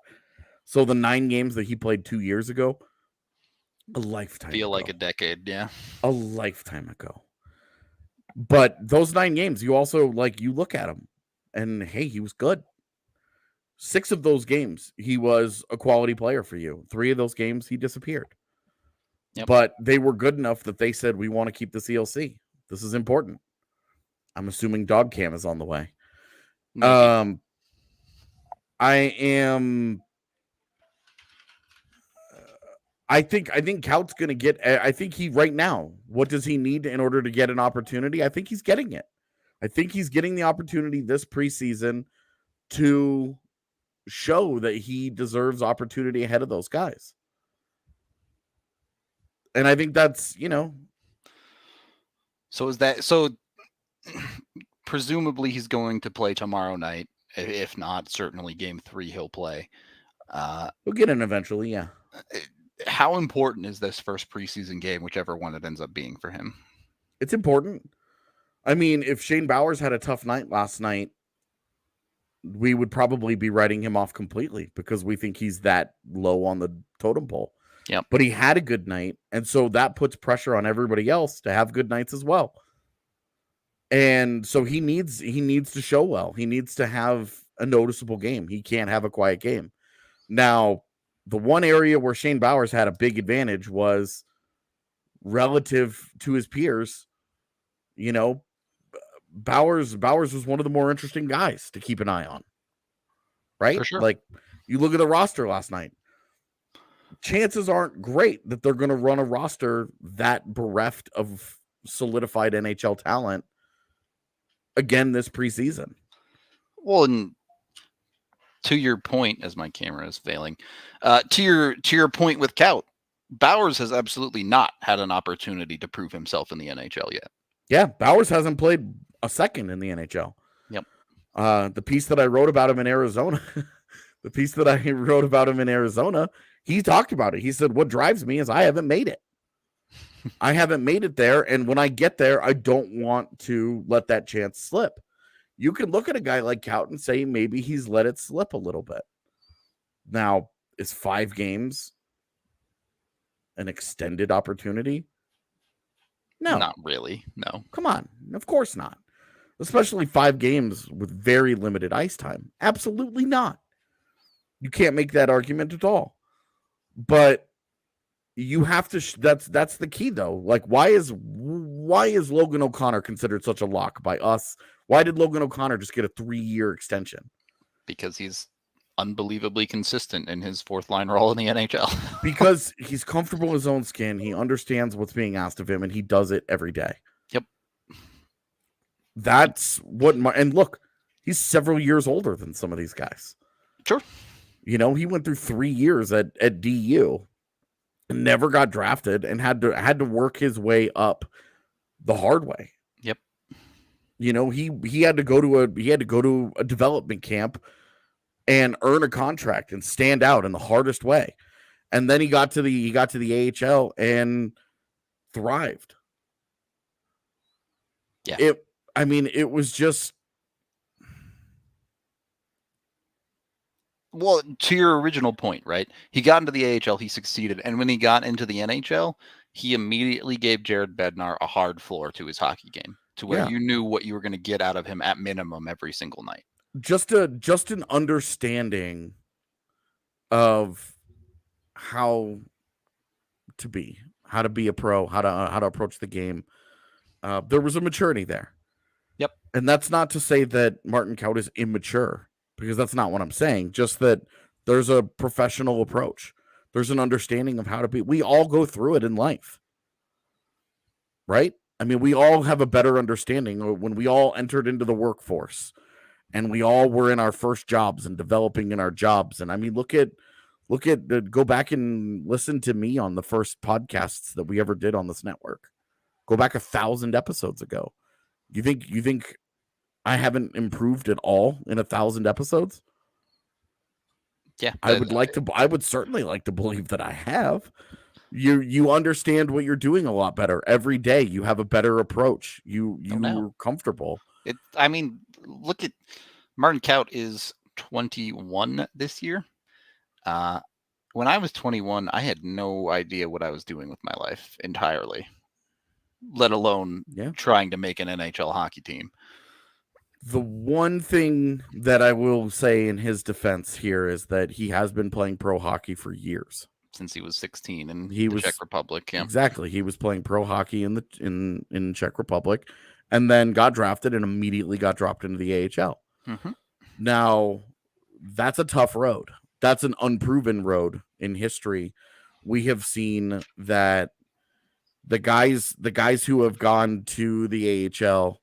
Speaker 1: So the 9 games that he played 2 years ago, a lifetime
Speaker 2: feel
Speaker 1: ago.
Speaker 2: Like a decade, yeah.
Speaker 1: A lifetime ago. But those 9 games, you also, you look at him, and hey, he was good. 6 of those games, he was a quality player for you. 3 of those games, he disappeared. Yep. But they were good enough that they said, we want to keep the CLC. This is important. I'm assuming dog cam is on the way. Maybe. I think Kaut's going to get, I think he right now, what does he need in order to get an opportunity? I think he's getting it. I think he's getting the opportunity this preseason to show that he deserves opportunity ahead of those guys. And I think that's,
Speaker 2: So presumably he's going to play tomorrow night. If not, certainly game 3 he'll play.
Speaker 1: We'll get in eventually, yeah.
Speaker 2: how important is this first preseason game, whichever one it ends up being for him?
Speaker 1: It's important. I mean, if Shane Bowers had a tough night last night, we would probably be writing him off completely because we think he's that low on the totem pole.
Speaker 2: Yep.
Speaker 1: But he had a good night, and so that puts pressure on everybody else to have good nights as well. And so he needs to show well. He needs to have a noticeable game. He can't have a quiet game. Now, the one area where Shane Bowers had a big advantage was relative to his peers. You know, Bowers was one of the more interesting guys to keep an eye on. Right?
Speaker 2: For sure.
Speaker 1: Like, you look at the roster last night. Chances aren't great that they're going to run a roster that bereft of solidified NHL talent again this preseason.
Speaker 2: Well, and to your point, as my camera is failing, to your point with Kaut, Bowers has absolutely not had an opportunity to prove himself in the NHL yet.
Speaker 1: Yeah, Bowers hasn't played a second in the NHL.
Speaker 2: Yep.
Speaker 1: The piece that I wrote about him in Arizona, he talked about it. He said, what drives me is I haven't made it. I haven't made it there. And when I get there, I don't want to let that chance slip. You can look at a guy like Kaut and say maybe he's let it slip a little bit. Now, is 5 games an extended opportunity? No.
Speaker 2: Not really. No.
Speaker 1: Come on. Of course not. Especially 5 games with very limited ice time. Absolutely not. You can't make that argument at all. But you have to that's the key though. Like, why is Logan O'Connor considered such a lock by us? Why did Logan O'Connor just get a 3-year extension?
Speaker 2: Because he's unbelievably consistent in his fourth line role in the NHL.
Speaker 1: Because he's comfortable in his own skin. He understands what's being asked of him, and he does it every day.
Speaker 2: Yep.
Speaker 1: That's what and look, he's several years older than some of these guys.
Speaker 2: Sure.
Speaker 1: You know, he went through 3 years at DU and never got drafted and had to work his way up the hard way.
Speaker 2: Yep.
Speaker 1: You know, he had to go to a development camp and earn a contract and stand out in the hardest way. And then he got to the AHL and thrived.
Speaker 2: Yeah.
Speaker 1: It was just.
Speaker 2: Well, to your original point, right? He got into the AHL, he succeeded. And when he got into the NHL, he immediately gave Jared Bednar a hard floor to his hockey game, to where you knew what you were going to get out of him at minimum every single night. Just
Speaker 1: an understanding of how to be a pro, how to approach the game. There was a maturity there.
Speaker 2: Yep.
Speaker 1: And that's not to say that Martin Kaut is immature, because that's not what I'm saying. Just that there's a professional approach. There's an understanding of how to be. We all go through it in life, right? I mean, we all have a better understanding when we all entered into the workforce and we all were in our first jobs and developing in our jobs. And I mean, go back and listen to me on the first podcasts that we ever did on this network. Go back 1,000 episodes ago. You think I haven't improved at all in 1,000 episodes?
Speaker 2: Yeah.
Speaker 1: I would certainly like to believe that I have. You understand what you're doing a lot better every day. You have a better approach. You're comfortable.
Speaker 2: Look at Martin Kaut is 21 this year. When I was 21, I had no idea what I was doing with my life entirely, let alone trying to make an NHL hockey team.
Speaker 1: The one thing that I will say in his defense here is that he has been playing pro hockey for years.
Speaker 2: Since he was 16 in the Czech Republic. Yeah.
Speaker 1: Exactly. He was playing pro hockey in Czech Republic and then got drafted and immediately got dropped into the AHL.
Speaker 2: Mm-hmm.
Speaker 1: Now, that's a tough road. That's an unproven road in history. We have seen that the guys who have gone to the AHL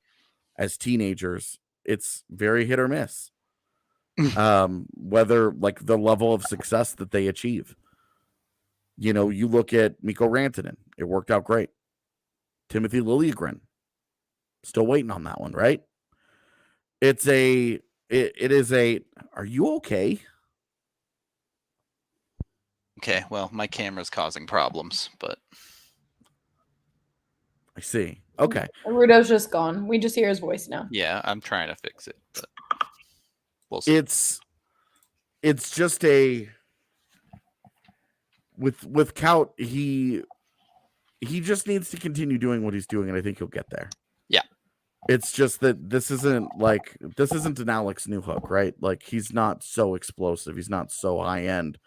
Speaker 1: as teenagers, it's very hit or miss. Whether like the level of success that they achieve. You know, you look at Mikko Rantanen, it worked out great. Timothy Liljegren, still waiting on that one, right? It is a, are you okay?
Speaker 2: Okay, well, my camera's causing problems, but
Speaker 1: I see. Okay.
Speaker 3: Rudo's just gone. We just hear his voice now.
Speaker 2: yeah, I'm trying to fix it, but we'll see.
Speaker 1: It's just a with Kaut, he just needs to continue doing what he's doing, and I think he'll get there.
Speaker 2: Yeah.
Speaker 1: It's just that this isn't an Alex Newhook, right? Like, he's not so explosive, he's not so high end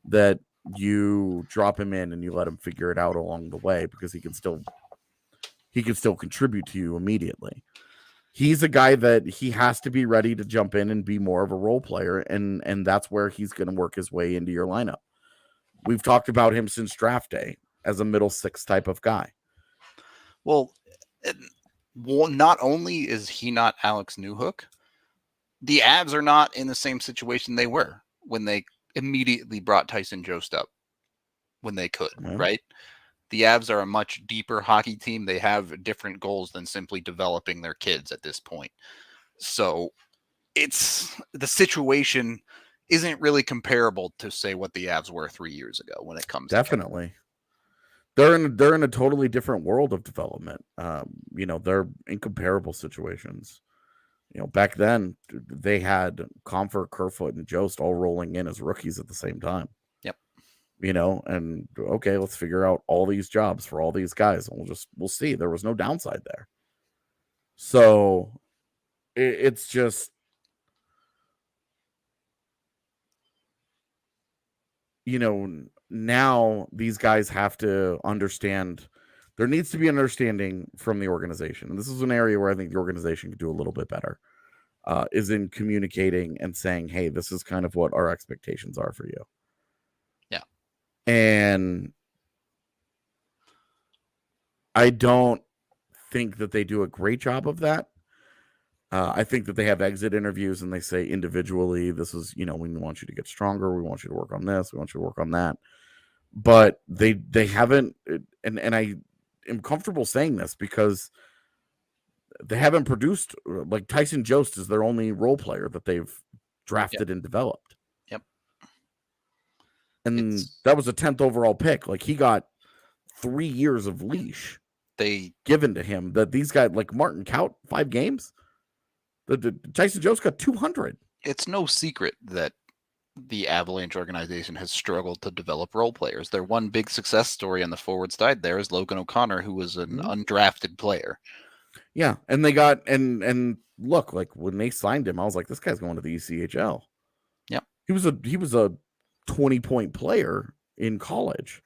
Speaker 1: that you drop him in and you let him figure it out along the way, because he can still contribute to you immediately. He's a guy that he has to be ready to jump in and be more of a role player, and that's where he's going to work his way into your lineup. We've talked about him since draft day as a middle six type of guy.
Speaker 2: Well, not only is he not Alex Newhook, the Avs are not in the same situation they were when they immediately brought Tyson Jost up when they could, right? The Avs are a much deeper hockey team. They have different goals than simply developing their kids at this point. So the situation isn't really comparable to, say, what the Avs were 3 years ago when it comes
Speaker 1: definitely. They're in a totally different world of development. They're incomparable situations. Back then they had Compher, Kerfoot, and Jost all rolling in as rookies at the same time.
Speaker 2: Yep.
Speaker 1: And okay, let's figure out all these jobs for all these guys, and we'll see. There was no downside there. So it's just, now these guys have to understand. There needs to be an understanding from the organization. And this is an area where I think the organization could do a little bit better, is in communicating and saying, hey, this is kind of what our expectations are for you.
Speaker 2: Yeah.
Speaker 1: And I don't think that they do a great job of that. I think that they have exit interviews and they say individually, this is, we want you to get stronger. We want you to work on this. We want you to work on that. But they haven't, and I am comfortable saying this because they haven't produced, like, Tyson Jost is their only role player that they've drafted and developed.
Speaker 2: Yep.
Speaker 1: And that was a 10th overall pick. Like, he got 3 years of leash given to him. That these guys, like Martin Kaut, 5 games. The Tyson Jost got 200.
Speaker 2: It's no secret that the Avalanche organization has struggled to develop role players. Their one big success story on the forward side there is Logan O'Connor, who was an undrafted player.
Speaker 1: Yeah, and they got and look, like, when they signed him, I was like, this guy's going to the ECHL.
Speaker 2: Yep.
Speaker 1: He was a 20-point player in college.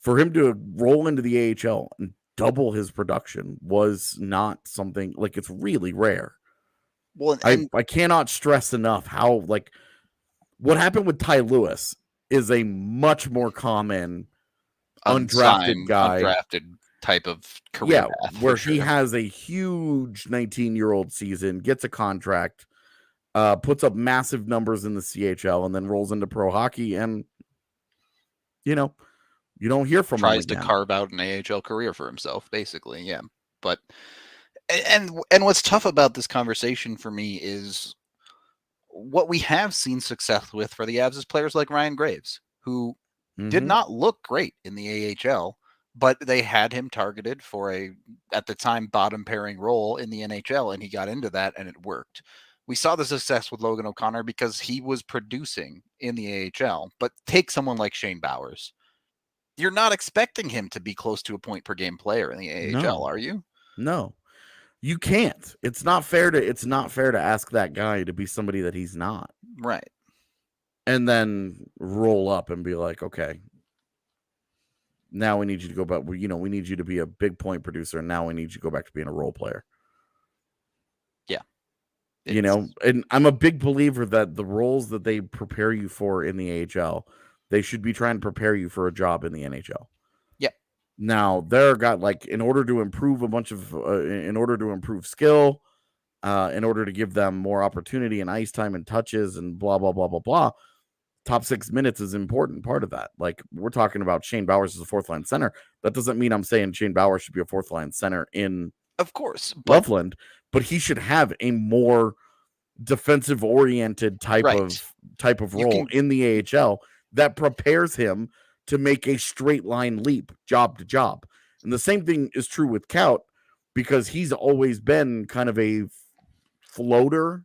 Speaker 1: For him to roll into the AHL and double his production was not something, like, it's really rare.
Speaker 2: Well,
Speaker 1: I cannot stress enough how, like, what happened with Ty Lewis is a much more common undrafted guy.
Speaker 2: Undrafted type of career path,
Speaker 1: where he has a huge 19-year-old season, gets a contract, puts up massive numbers in the CHL, and then rolls into pro hockey, and you don't hear from him again.
Speaker 2: Tries to carve out an AHL career for himself, basically. Yeah. But and what's tough about this conversation for me is what we have seen success with for the Avs is players like Ryan Graves, who did not look great in the AHL, but they had him targeted for at the time, bottom pairing role in the NHL, and he got into that and it worked. We saw the success with Logan O'Connor because he was producing in the AHL, but take someone like Shane Bowers. You're not expecting him to be close to a point per game player in the AHL, are you?
Speaker 1: No. You can't. It's not fair to ask that guy to be somebody that he's not.
Speaker 2: Right.
Speaker 1: And then roll up and be like, okay, now we need you to go back. We need you to be a big point producer. And now we need you to go back to being a role player.
Speaker 2: Yeah.
Speaker 1: And I'm a big believer that the roles that they prepare you for in the AHL, they should be trying to prepare you for a job in the NHL.
Speaker 2: Yeah.
Speaker 1: Now, in order to improve in order to improve skill, in order to give them more opportunity and ice time and touches and blah, blah, blah, blah, blah, top 6 minutes is an important part of that. Like, we're talking about Shane Bowers as a 4th-line center. That doesn't mean I'm saying Shane Bowers should be a 4th-line center in,
Speaker 2: of course,
Speaker 1: Loveland, but he should have a more defensive-oriented type of role in the AHL that prepares him to make a straight line leap job to job. And the same thing is true with Kaut, because he's always been kind of a floater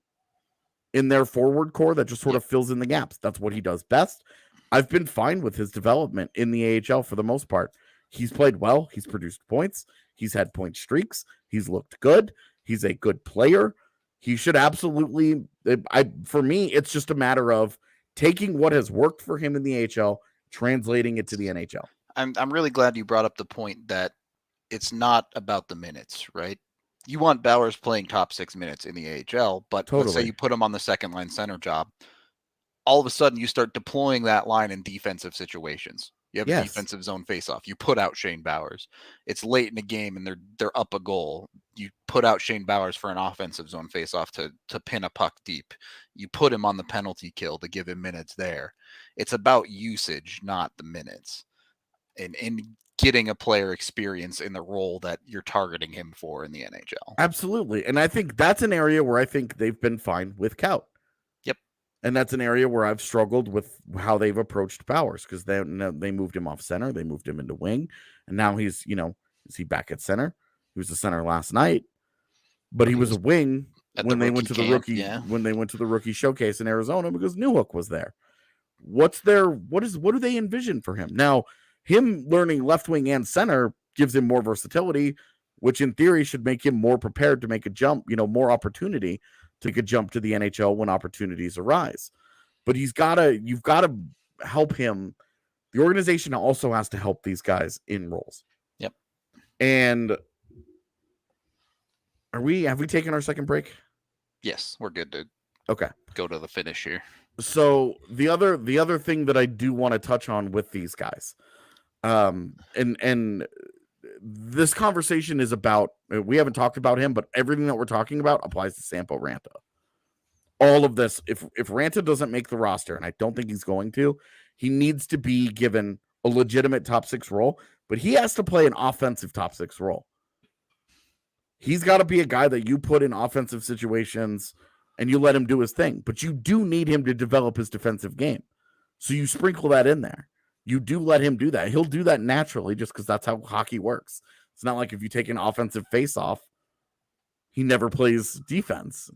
Speaker 1: in their forward core that just sort of fills in the gaps. That's what he does best. I've been fine with his development in the AHL for the most part. He's played well. He's produced points. He's had point streaks. He's looked good. He's a good player. He should absolutely, for me, it's just a matter of taking what has worked for him in the AHL, translating it to the NHL.
Speaker 2: I'm really glad you brought up the point that it's not about the minutes, right? You want Bowers playing top 6 minutes in the AHL, but let's say you put him on the second line center job. All of a sudden, you start deploying that line in defensive situations. You have a defensive zone faceoff. You put out Shane Bowers. It's late in the game and they're up a goal. You put out Shane Bowers for an offensive zone faceoff to pin a puck deep. You put him on the penalty kill to give him minutes there. It's about usage, not the minutes. And getting a player experience in the role that you're targeting him for in the NHL.
Speaker 1: Absolutely. And I think that's an area where I think they've been fine with Kaut.
Speaker 2: Yep.
Speaker 1: And that's an area where I've struggled with how they've approached Bowers, because they moved him off center. They moved him into wing. And now he's, is he back at center? He was the center last night, but he was a wing when they went to the rookie, when they went to the rookie showcase in Arizona, because Newhook was there. What do they envision for him? Now, him learning left wing and center gives him more versatility, which in theory should make him more prepared to make a jump, more opportunity to make a jump to the NHL when opportunities arise. But you've got to help him. The organization also has to help these guys in roles.
Speaker 2: Yep.
Speaker 1: And have we taken our second break?
Speaker 2: Yes, we're good to go to the finish here.
Speaker 1: So the other thing that I do want to touch on with these guys, and this conversation is about, we haven't talked about him, but everything that we're talking about applies to Sampo Ranta. All of this, if Ranta doesn't make the roster, and I don't think he's going to, he needs to be given a legitimate top 6 role, but he has to play an offensive top 6 role. He's got to be a guy that you put in offensive situations and you let him do his thing, but you do need him to develop his defensive game. So you sprinkle that in there. You do let him do that. He'll do that naturally just because that's how hockey works. It's not like if you take an offensive face-off, he never plays defense,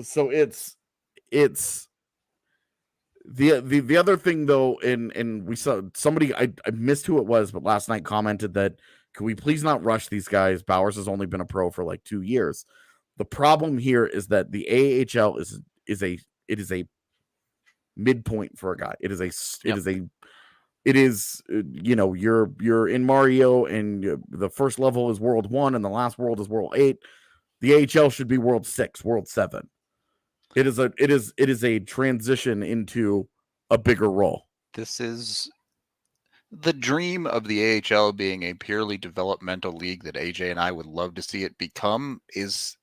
Speaker 1: So it's the other thing though, and we saw somebody, I missed who it was, but last night commented that, can we please not rush these guys? Bowers has only been a pro for like 2 years. The problem here is that the AHL is a midpoint for a guy. You're in Mario and the first level is World 1 and the last world is World 8. The AHL should be World 6, World 7. It is a transition into a bigger role.
Speaker 2: This is the dream of the AHL being a purely developmental league that AJ and I would love to see it become is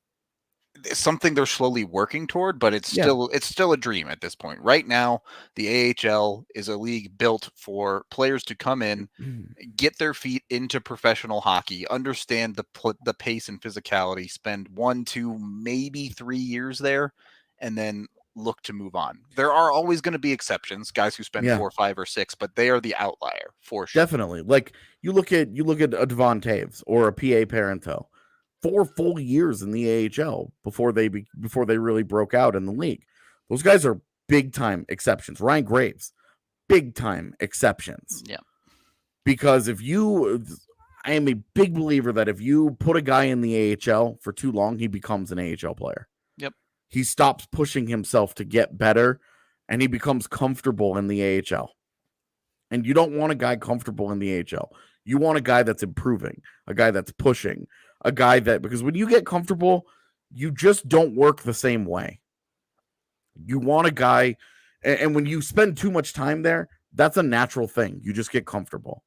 Speaker 2: something they're slowly working toward, but it's still a dream at this point. Right now, the AHL is a league built for players to come in, get their feet into professional hockey, understand the pace and physicality, spend 1, 2, maybe 3 years there, and then look to move on. There are always going to be exceptions, guys who spend 4, 5, or 6, but they are the outlier for sure.
Speaker 1: Definitely. Like you look at a Devon Taves or a PA Parento. 4 full years in the AHL before they really broke out in the league. Those guys are big time exceptions. Ryan Graves, big time exceptions.
Speaker 2: Yeah.
Speaker 1: Because I am a big believer that if you put a guy in the AHL for too long, he becomes an AHL player.
Speaker 2: Yep.
Speaker 1: He stops pushing himself to get better and he becomes comfortable in the AHL. And you don't want a guy comfortable in the AHL. You want a guy that's improving, a guy that's pushing, a guy that, because when you get comfortable, you just don't work the same way. You want a guy, and when you spend too much time there, that's a natural thing. You just get comfortable.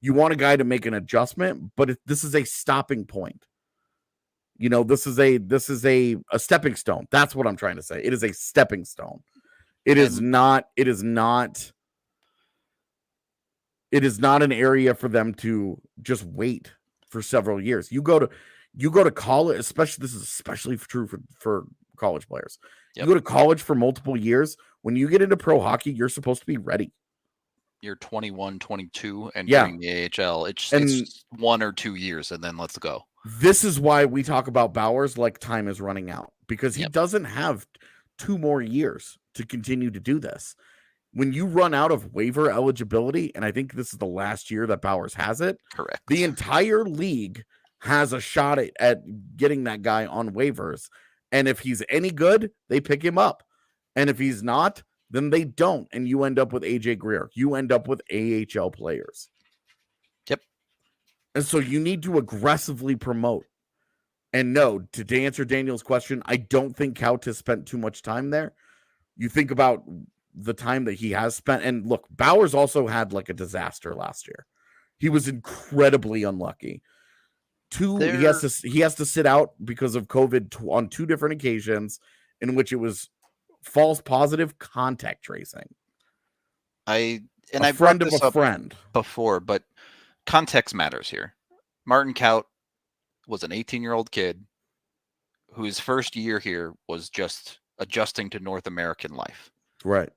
Speaker 1: You want a guy to make an adjustment, but this is a stopping point. This is a stepping stone. That's what I'm trying to say. It is a stepping stone. It is not an area for them to just wait for several years. You go to college, especially true for college players. Yep. You go to college for multiple years When you get into pro hockey, you're supposed to be ready.
Speaker 2: You're 21, 22 and
Speaker 1: Yeah.
Speaker 2: during the AHL. It's 1 or 2 years and then let's go.
Speaker 1: This is why we talk about Bowers like time is running out, because he doesn't have 2 more years to continue to do this. When you run out of waiver eligibility, and I think this is the last year that Bowers has it,
Speaker 2: Correct.
Speaker 1: the entire league has a shot at getting that guy on waivers. And if he's any good, they pick him up. And if he's not, then they don't. And you end up with AJ Greer. You end up with AHL players.
Speaker 2: Yep.
Speaker 1: And so you need to aggressively promote. And no, to answer Daniel's question, I don't think Kaut has spent too much time there. You think about the time that he has spent, and look, Bowers also had like a disaster last year. He was incredibly unlucky. He has to sit out because of COVID on 2 different occasions in which it was false positive contact tracing.
Speaker 2: I
Speaker 1: brought this up
Speaker 2: before, but context matters here. Martin Kaut was an 18-year-old kid whose first year here was just adjusting to North American life.
Speaker 1: Right.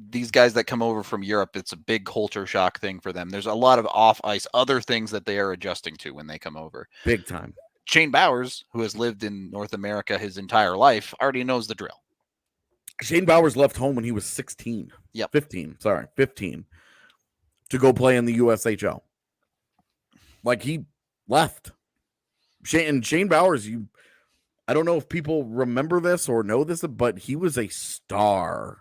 Speaker 2: These guys that come over from Europe, it's a big culture shock thing for them. There's a lot of off-ice, other things that they are adjusting to when they come over.
Speaker 1: Big time.
Speaker 2: Shane Bowers, who has lived in North America his entire life, already knows the drill.
Speaker 1: Shane Bowers left home when he was 15.
Speaker 2: Yep.
Speaker 1: 15 to go play in the USHL. Like, he left. Shane Bowers, I don't know if people remember this or know this, but he was a star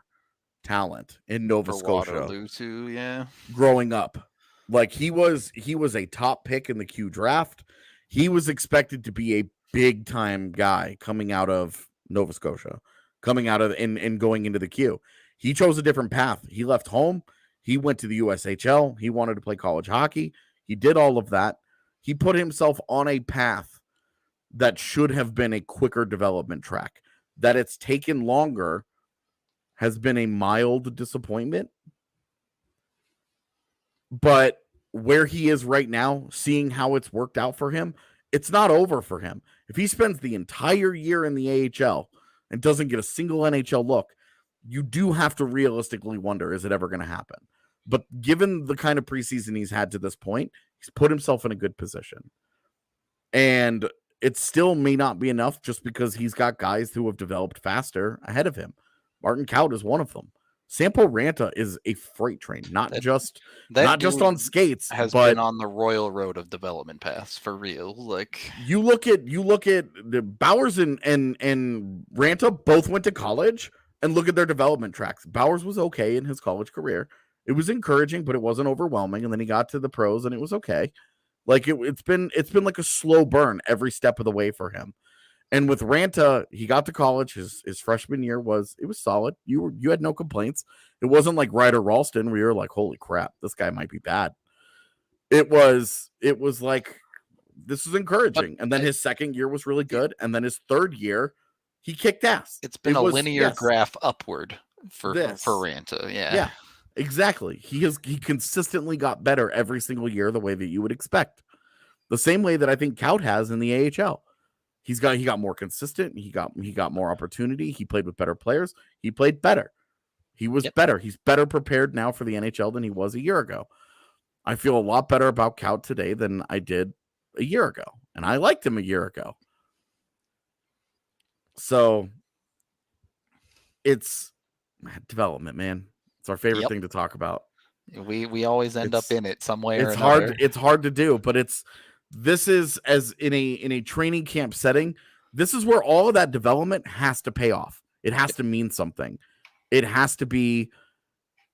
Speaker 1: talent in Nova Scotia.
Speaker 2: Waterloo too, yeah.
Speaker 1: Growing up. Like, he was a top pick in the Q draft. He was expected to be a big time guy coming out of Nova Scotia, coming out of and going into the Q. He chose a different path. He left home. He went to the USHL. He wanted to play college hockey. He did all of that. He put himself on a path that should have been a quicker development track. That it's taken longer has been a mild disappointment. But where he is right now, seeing how it's worked out for him, it's not over for him. If he spends the entire year in the AHL and doesn't get a single NHL look, you do have to realistically wonder, is it ever going to happen? But given the kind of preseason he's had to this point, he's put himself in a good position. And it still may not be enough just because he's got guys who have developed faster ahead of him. Martin Kaut is one of them. Sampo Ranta is a freight train, not just on skates,
Speaker 2: has
Speaker 1: but
Speaker 2: been on the royal road of development paths for real. Like,
Speaker 1: you look at the Bowers and Ranta both went to college, and look at their development tracks. Bowers was okay in his college career. It was encouraging, but it wasn't overwhelming. And then he got to the pros and it was okay. Like it's been like a slow burn every step of the way for him. And with Ranta, he got to college. His freshman year was solid. You had no complaints. It wasn't like Ryder Ralston where you're like, holy crap, this guy might be bad. It was like, this is encouraging. And then his second year was really good. And then his third year, he kicked ass.
Speaker 2: It's been a linear graph upward for Ranta.
Speaker 1: Yeah, exactly. He consistently got better every single year the way that you would expect. The same way that I think Kaut has in the AHL. He got more consistent. He got more opportunity. He played with better players. He played better. He was better. He's better prepared now for the NHL than he was a year ago. I feel a lot better about Kaut today than I did a year ago. And I liked him a year ago. So it's development, man. It's our favorite thing to talk about.
Speaker 2: We always end up in it some way or
Speaker 1: another. It's hard to do, but this is as in a training camp setting. This is where all of that development has to pay off. It has to mean something. It has to be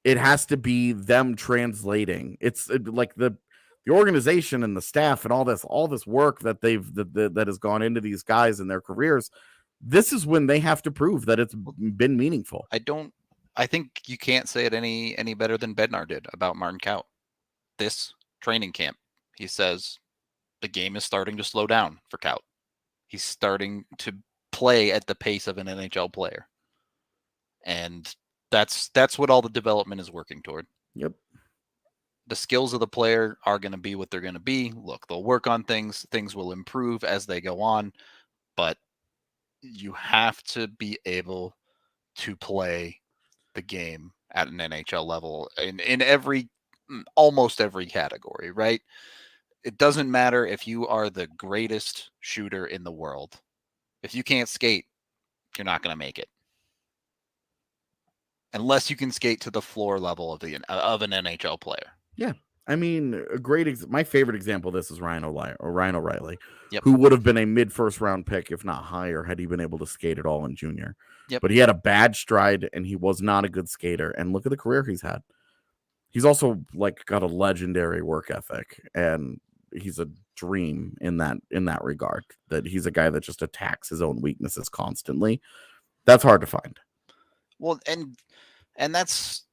Speaker 1: them translating. It's like the organization and the staff and all this work that that has gone into these guys in their careers. This is when they have to prove that it's been meaningful.
Speaker 2: I think you can't say it any better than Bednar did about Martin Kaut. This training camp, he says, the game is starting to slow down for Kaut. He's starting to play at the pace of an NHL player. And that's what all the development is working toward.
Speaker 1: Yep.
Speaker 2: The skills of the player are going to be what they're going to be. Look, they'll work on things. Things will improve as they go on. But you have to be able to play the game at an NHL level in almost every category, right? It doesn't matter if you are the greatest shooter in the world. If you can't skate, you're not going to make it. Unless you can skate to the floor level of an NHL player.
Speaker 1: Yeah. I mean, my favorite example of this is Ryan O'Reilly,
Speaker 2: Yep.
Speaker 1: who would have been a mid-first round pick, if not higher, had he been able to skate at all in junior.
Speaker 2: Yep.
Speaker 1: But he had a bad stride, and he was not a good skater. And look at the career he's had. He's also got a legendary work ethic, and he's a dream in that regard. That he's a guy that just attacks his own weaknesses constantly. That's hard to find.
Speaker 2: Well, and that's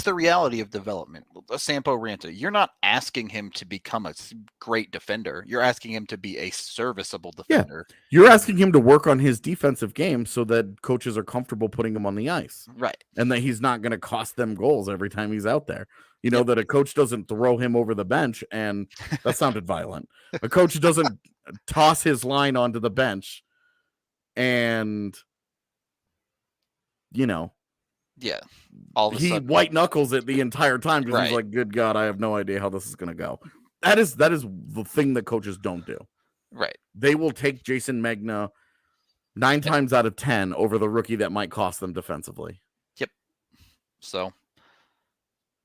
Speaker 2: the reality of development. Sampo Ranta, you're not asking him to become a great defender. You're asking him to be a serviceable defender.
Speaker 1: Yeah. You're asking him to work on his defensive game so that coaches are comfortable putting him on the ice.
Speaker 2: Right.
Speaker 1: And that he's not going to cost them goals every time he's out there. You know, that a coach doesn't throw him over the bench, and that sounded violent. A coach doesn't toss his line onto the bench and,
Speaker 2: yeah. All of a sudden,
Speaker 1: white knuckles it the entire time because
Speaker 2: Right.
Speaker 1: he's like, good God, I have no idea how this is going to go. That is the thing that coaches don't do.
Speaker 2: Right.
Speaker 1: They will take Jason Megna 9 times out of 10 over the rookie that might cost them defensively.
Speaker 2: Yep. So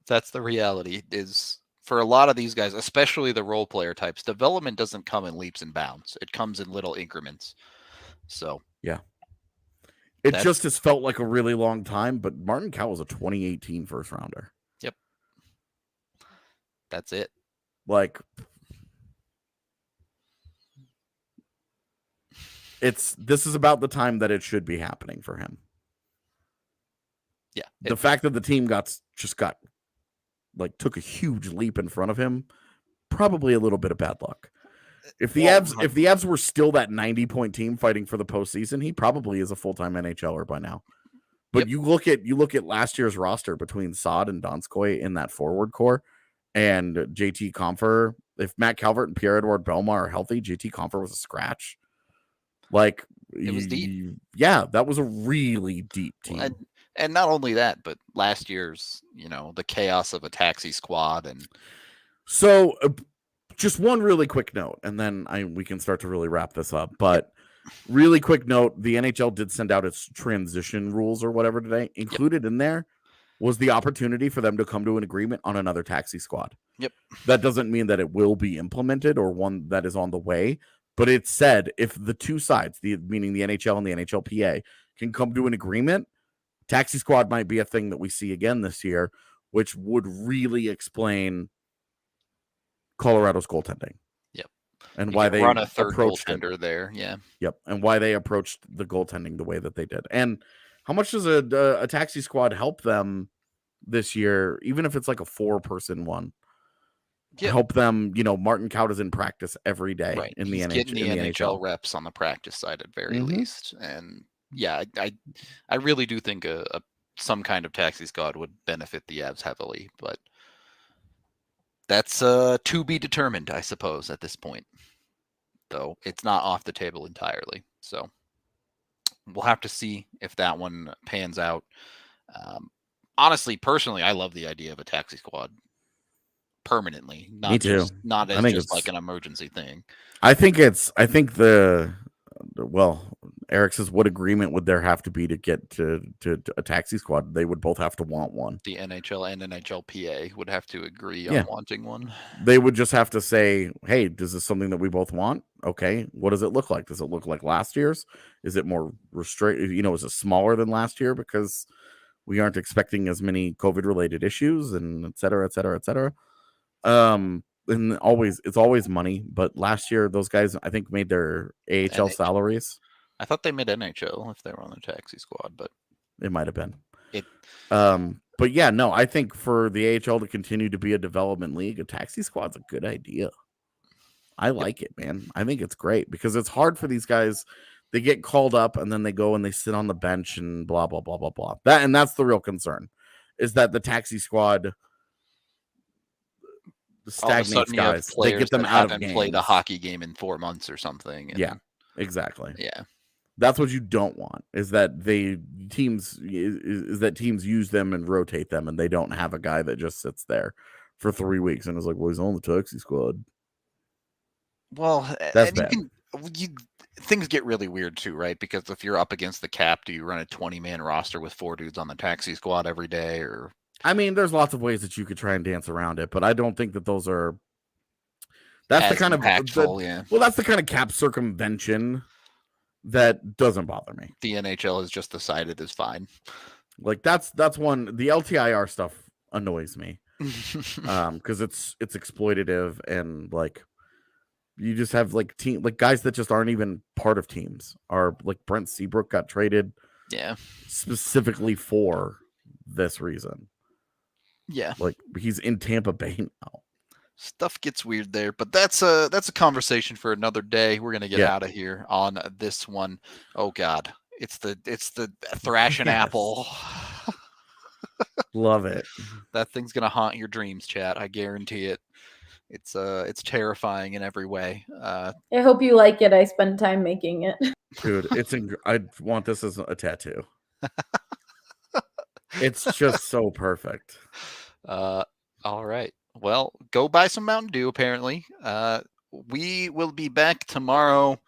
Speaker 2: that's the reality. Is for a lot of these guys, especially the role player types, development doesn't come in leaps and bounds. It comes in little increments. So
Speaker 1: yeah. It just has felt like a really long time, but Martin Kaut was a 2018 first rounder.
Speaker 2: Yep. That's it.
Speaker 1: This is about the time that it should be happening for him.
Speaker 2: Yeah.
Speaker 1: The fact that the team took a huge leap in front of him, probably a little bit of bad luck. If the Avs were still that 90-point team fighting for the postseason, he probably is a full-time NHLer by now. But you look at last year's roster between Saad and Donskoy in that forward core, and JT Compher. If Matt Calvert and Pierre-Edouard Bellemare are healthy, JT Compher was a scratch.
Speaker 2: It was deep.
Speaker 1: Yeah, that was a really deep team.
Speaker 2: And not only that, but last year's, the chaos of a taxi squad. And
Speaker 1: so just one really quick note, and then we can start to really wrap this up. But really quick note, the NHL did send out its transition rules or whatever today. Included in there was the opportunity for them to come to an agreement on another taxi squad.
Speaker 2: Yep.
Speaker 1: That doesn't mean that it will be implemented or one that is on the way, but it said if the two sides, meaning the NHL and the NHLPA, can come to an agreement, taxi squad might be a thing that we see again this year, which would really explain Colorado's goaltending.
Speaker 2: Yep.
Speaker 1: And why they
Speaker 2: run a third
Speaker 1: approached
Speaker 2: goaltender there. Yeah.
Speaker 1: Yep. And why they approached the goaltending the way that they did. And how much does a taxi squad help them this year, even if it's like a 4-person one?
Speaker 2: Yep.
Speaker 1: Help them, Martin Kaut is in practice every day in
Speaker 2: He's
Speaker 1: the
Speaker 2: getting
Speaker 1: NHL.
Speaker 2: the NHL reps on the practice side at very least. And yeah, I really do think some kind of taxi squad would benefit the Avs heavily, but that's to be determined, I suppose, at this point. Though it's not off the table entirely. So we'll have to see if that one pans out. Honestly, personally, I love the idea of a taxi squad permanently.
Speaker 1: Me too.
Speaker 2: Not as just like an emergency thing. Eric says, what agreement would there have to be to get to a taxi squad? They would both have to want one. The NHL and NHLPA would have to agree on wanting one.
Speaker 1: They would just have to say, hey, is this something that we both want? Okay. What does it look like? Does it look like last year's? Is it more restricted? Is it smaller than last year because we aren't expecting as many COVID-related issues and et cetera, et cetera, et cetera. And it's always money. But last year, those guys, I think, made their AHL salaries.
Speaker 2: I thought they made NHL if they were on the taxi squad, but
Speaker 1: it might have been. But yeah, no, I think for the AHL to continue to be a development league, a taxi squad's a good idea. I like it, man. I think it's great because it's hard for these guys. They get called up and then they go and they sit on the bench and blah, blah, blah, blah, blah. That's the real concern, is that the taxi squad stagnates guys. They get them out of games.
Speaker 2: Played a hockey game in 4 months or something.
Speaker 1: Yeah, exactly.
Speaker 2: Yeah.
Speaker 1: That's what you don't want, is that teams use them and rotate them, and they don't have a guy that just sits there for 3 weeks and is like, well, he's on the taxi squad.
Speaker 2: Well,
Speaker 1: That's
Speaker 2: and
Speaker 1: bad.
Speaker 2: things get really weird too, right? Because if you're up against the cap, do you run a 20-man roster with 4 dudes on the taxi squad every day? Or
Speaker 1: I mean, there's lots of ways that you could try and dance around it, but I don't think that those are. That's the
Speaker 2: as
Speaker 1: kind of
Speaker 2: impactful, yeah.
Speaker 1: Well, that's the kind of cap circumvention that doesn't bother me.
Speaker 2: The NHL has just decided is fine.
Speaker 1: Like that's one. The LTIR stuff annoys me because it's exploitative, and like you just have like guys that just aren't even part of teams. Are like Brent Seabrook got traded,
Speaker 2: yeah,
Speaker 1: specifically for this reason.
Speaker 2: Yeah,
Speaker 1: like he's in Tampa Bay now.
Speaker 2: Stuff gets weird there, but that's a conversation for another day. We're gonna get out of here on this one. Oh God, it's the thrashing apple.
Speaker 1: Love it.
Speaker 2: That thing's gonna haunt your dreams, chat. I guarantee it. It's terrifying in every way.
Speaker 3: I hope you like it. I spend time making it.
Speaker 1: Dude, I want this as a tattoo. It's just so perfect.
Speaker 2: All right. Well, go buy some Mountain Dew, apparently. We will be back tomorrow,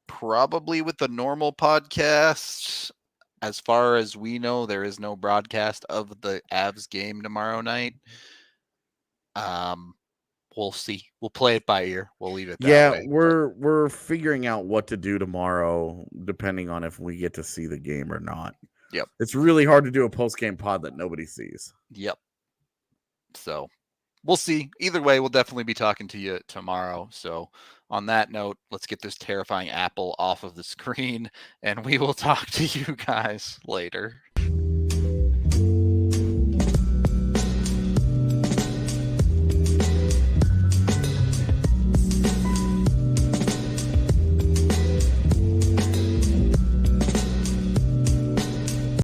Speaker 2: probably with the normal podcast. As far as we know, there is no broadcast of the Avs game tomorrow night. We'll see. We'll play it by ear. We'll leave it that way.
Speaker 1: We're figuring out what to do tomorrow, depending on if we get to see the game or not.
Speaker 2: Yep.
Speaker 1: It's really hard to do a post-game pod that nobody sees.
Speaker 2: Yep. So we'll see. Either way, we'll definitely be talking to you tomorrow. So on that note, let's get this terrifying apple off of the screen, and we will talk to you guys later.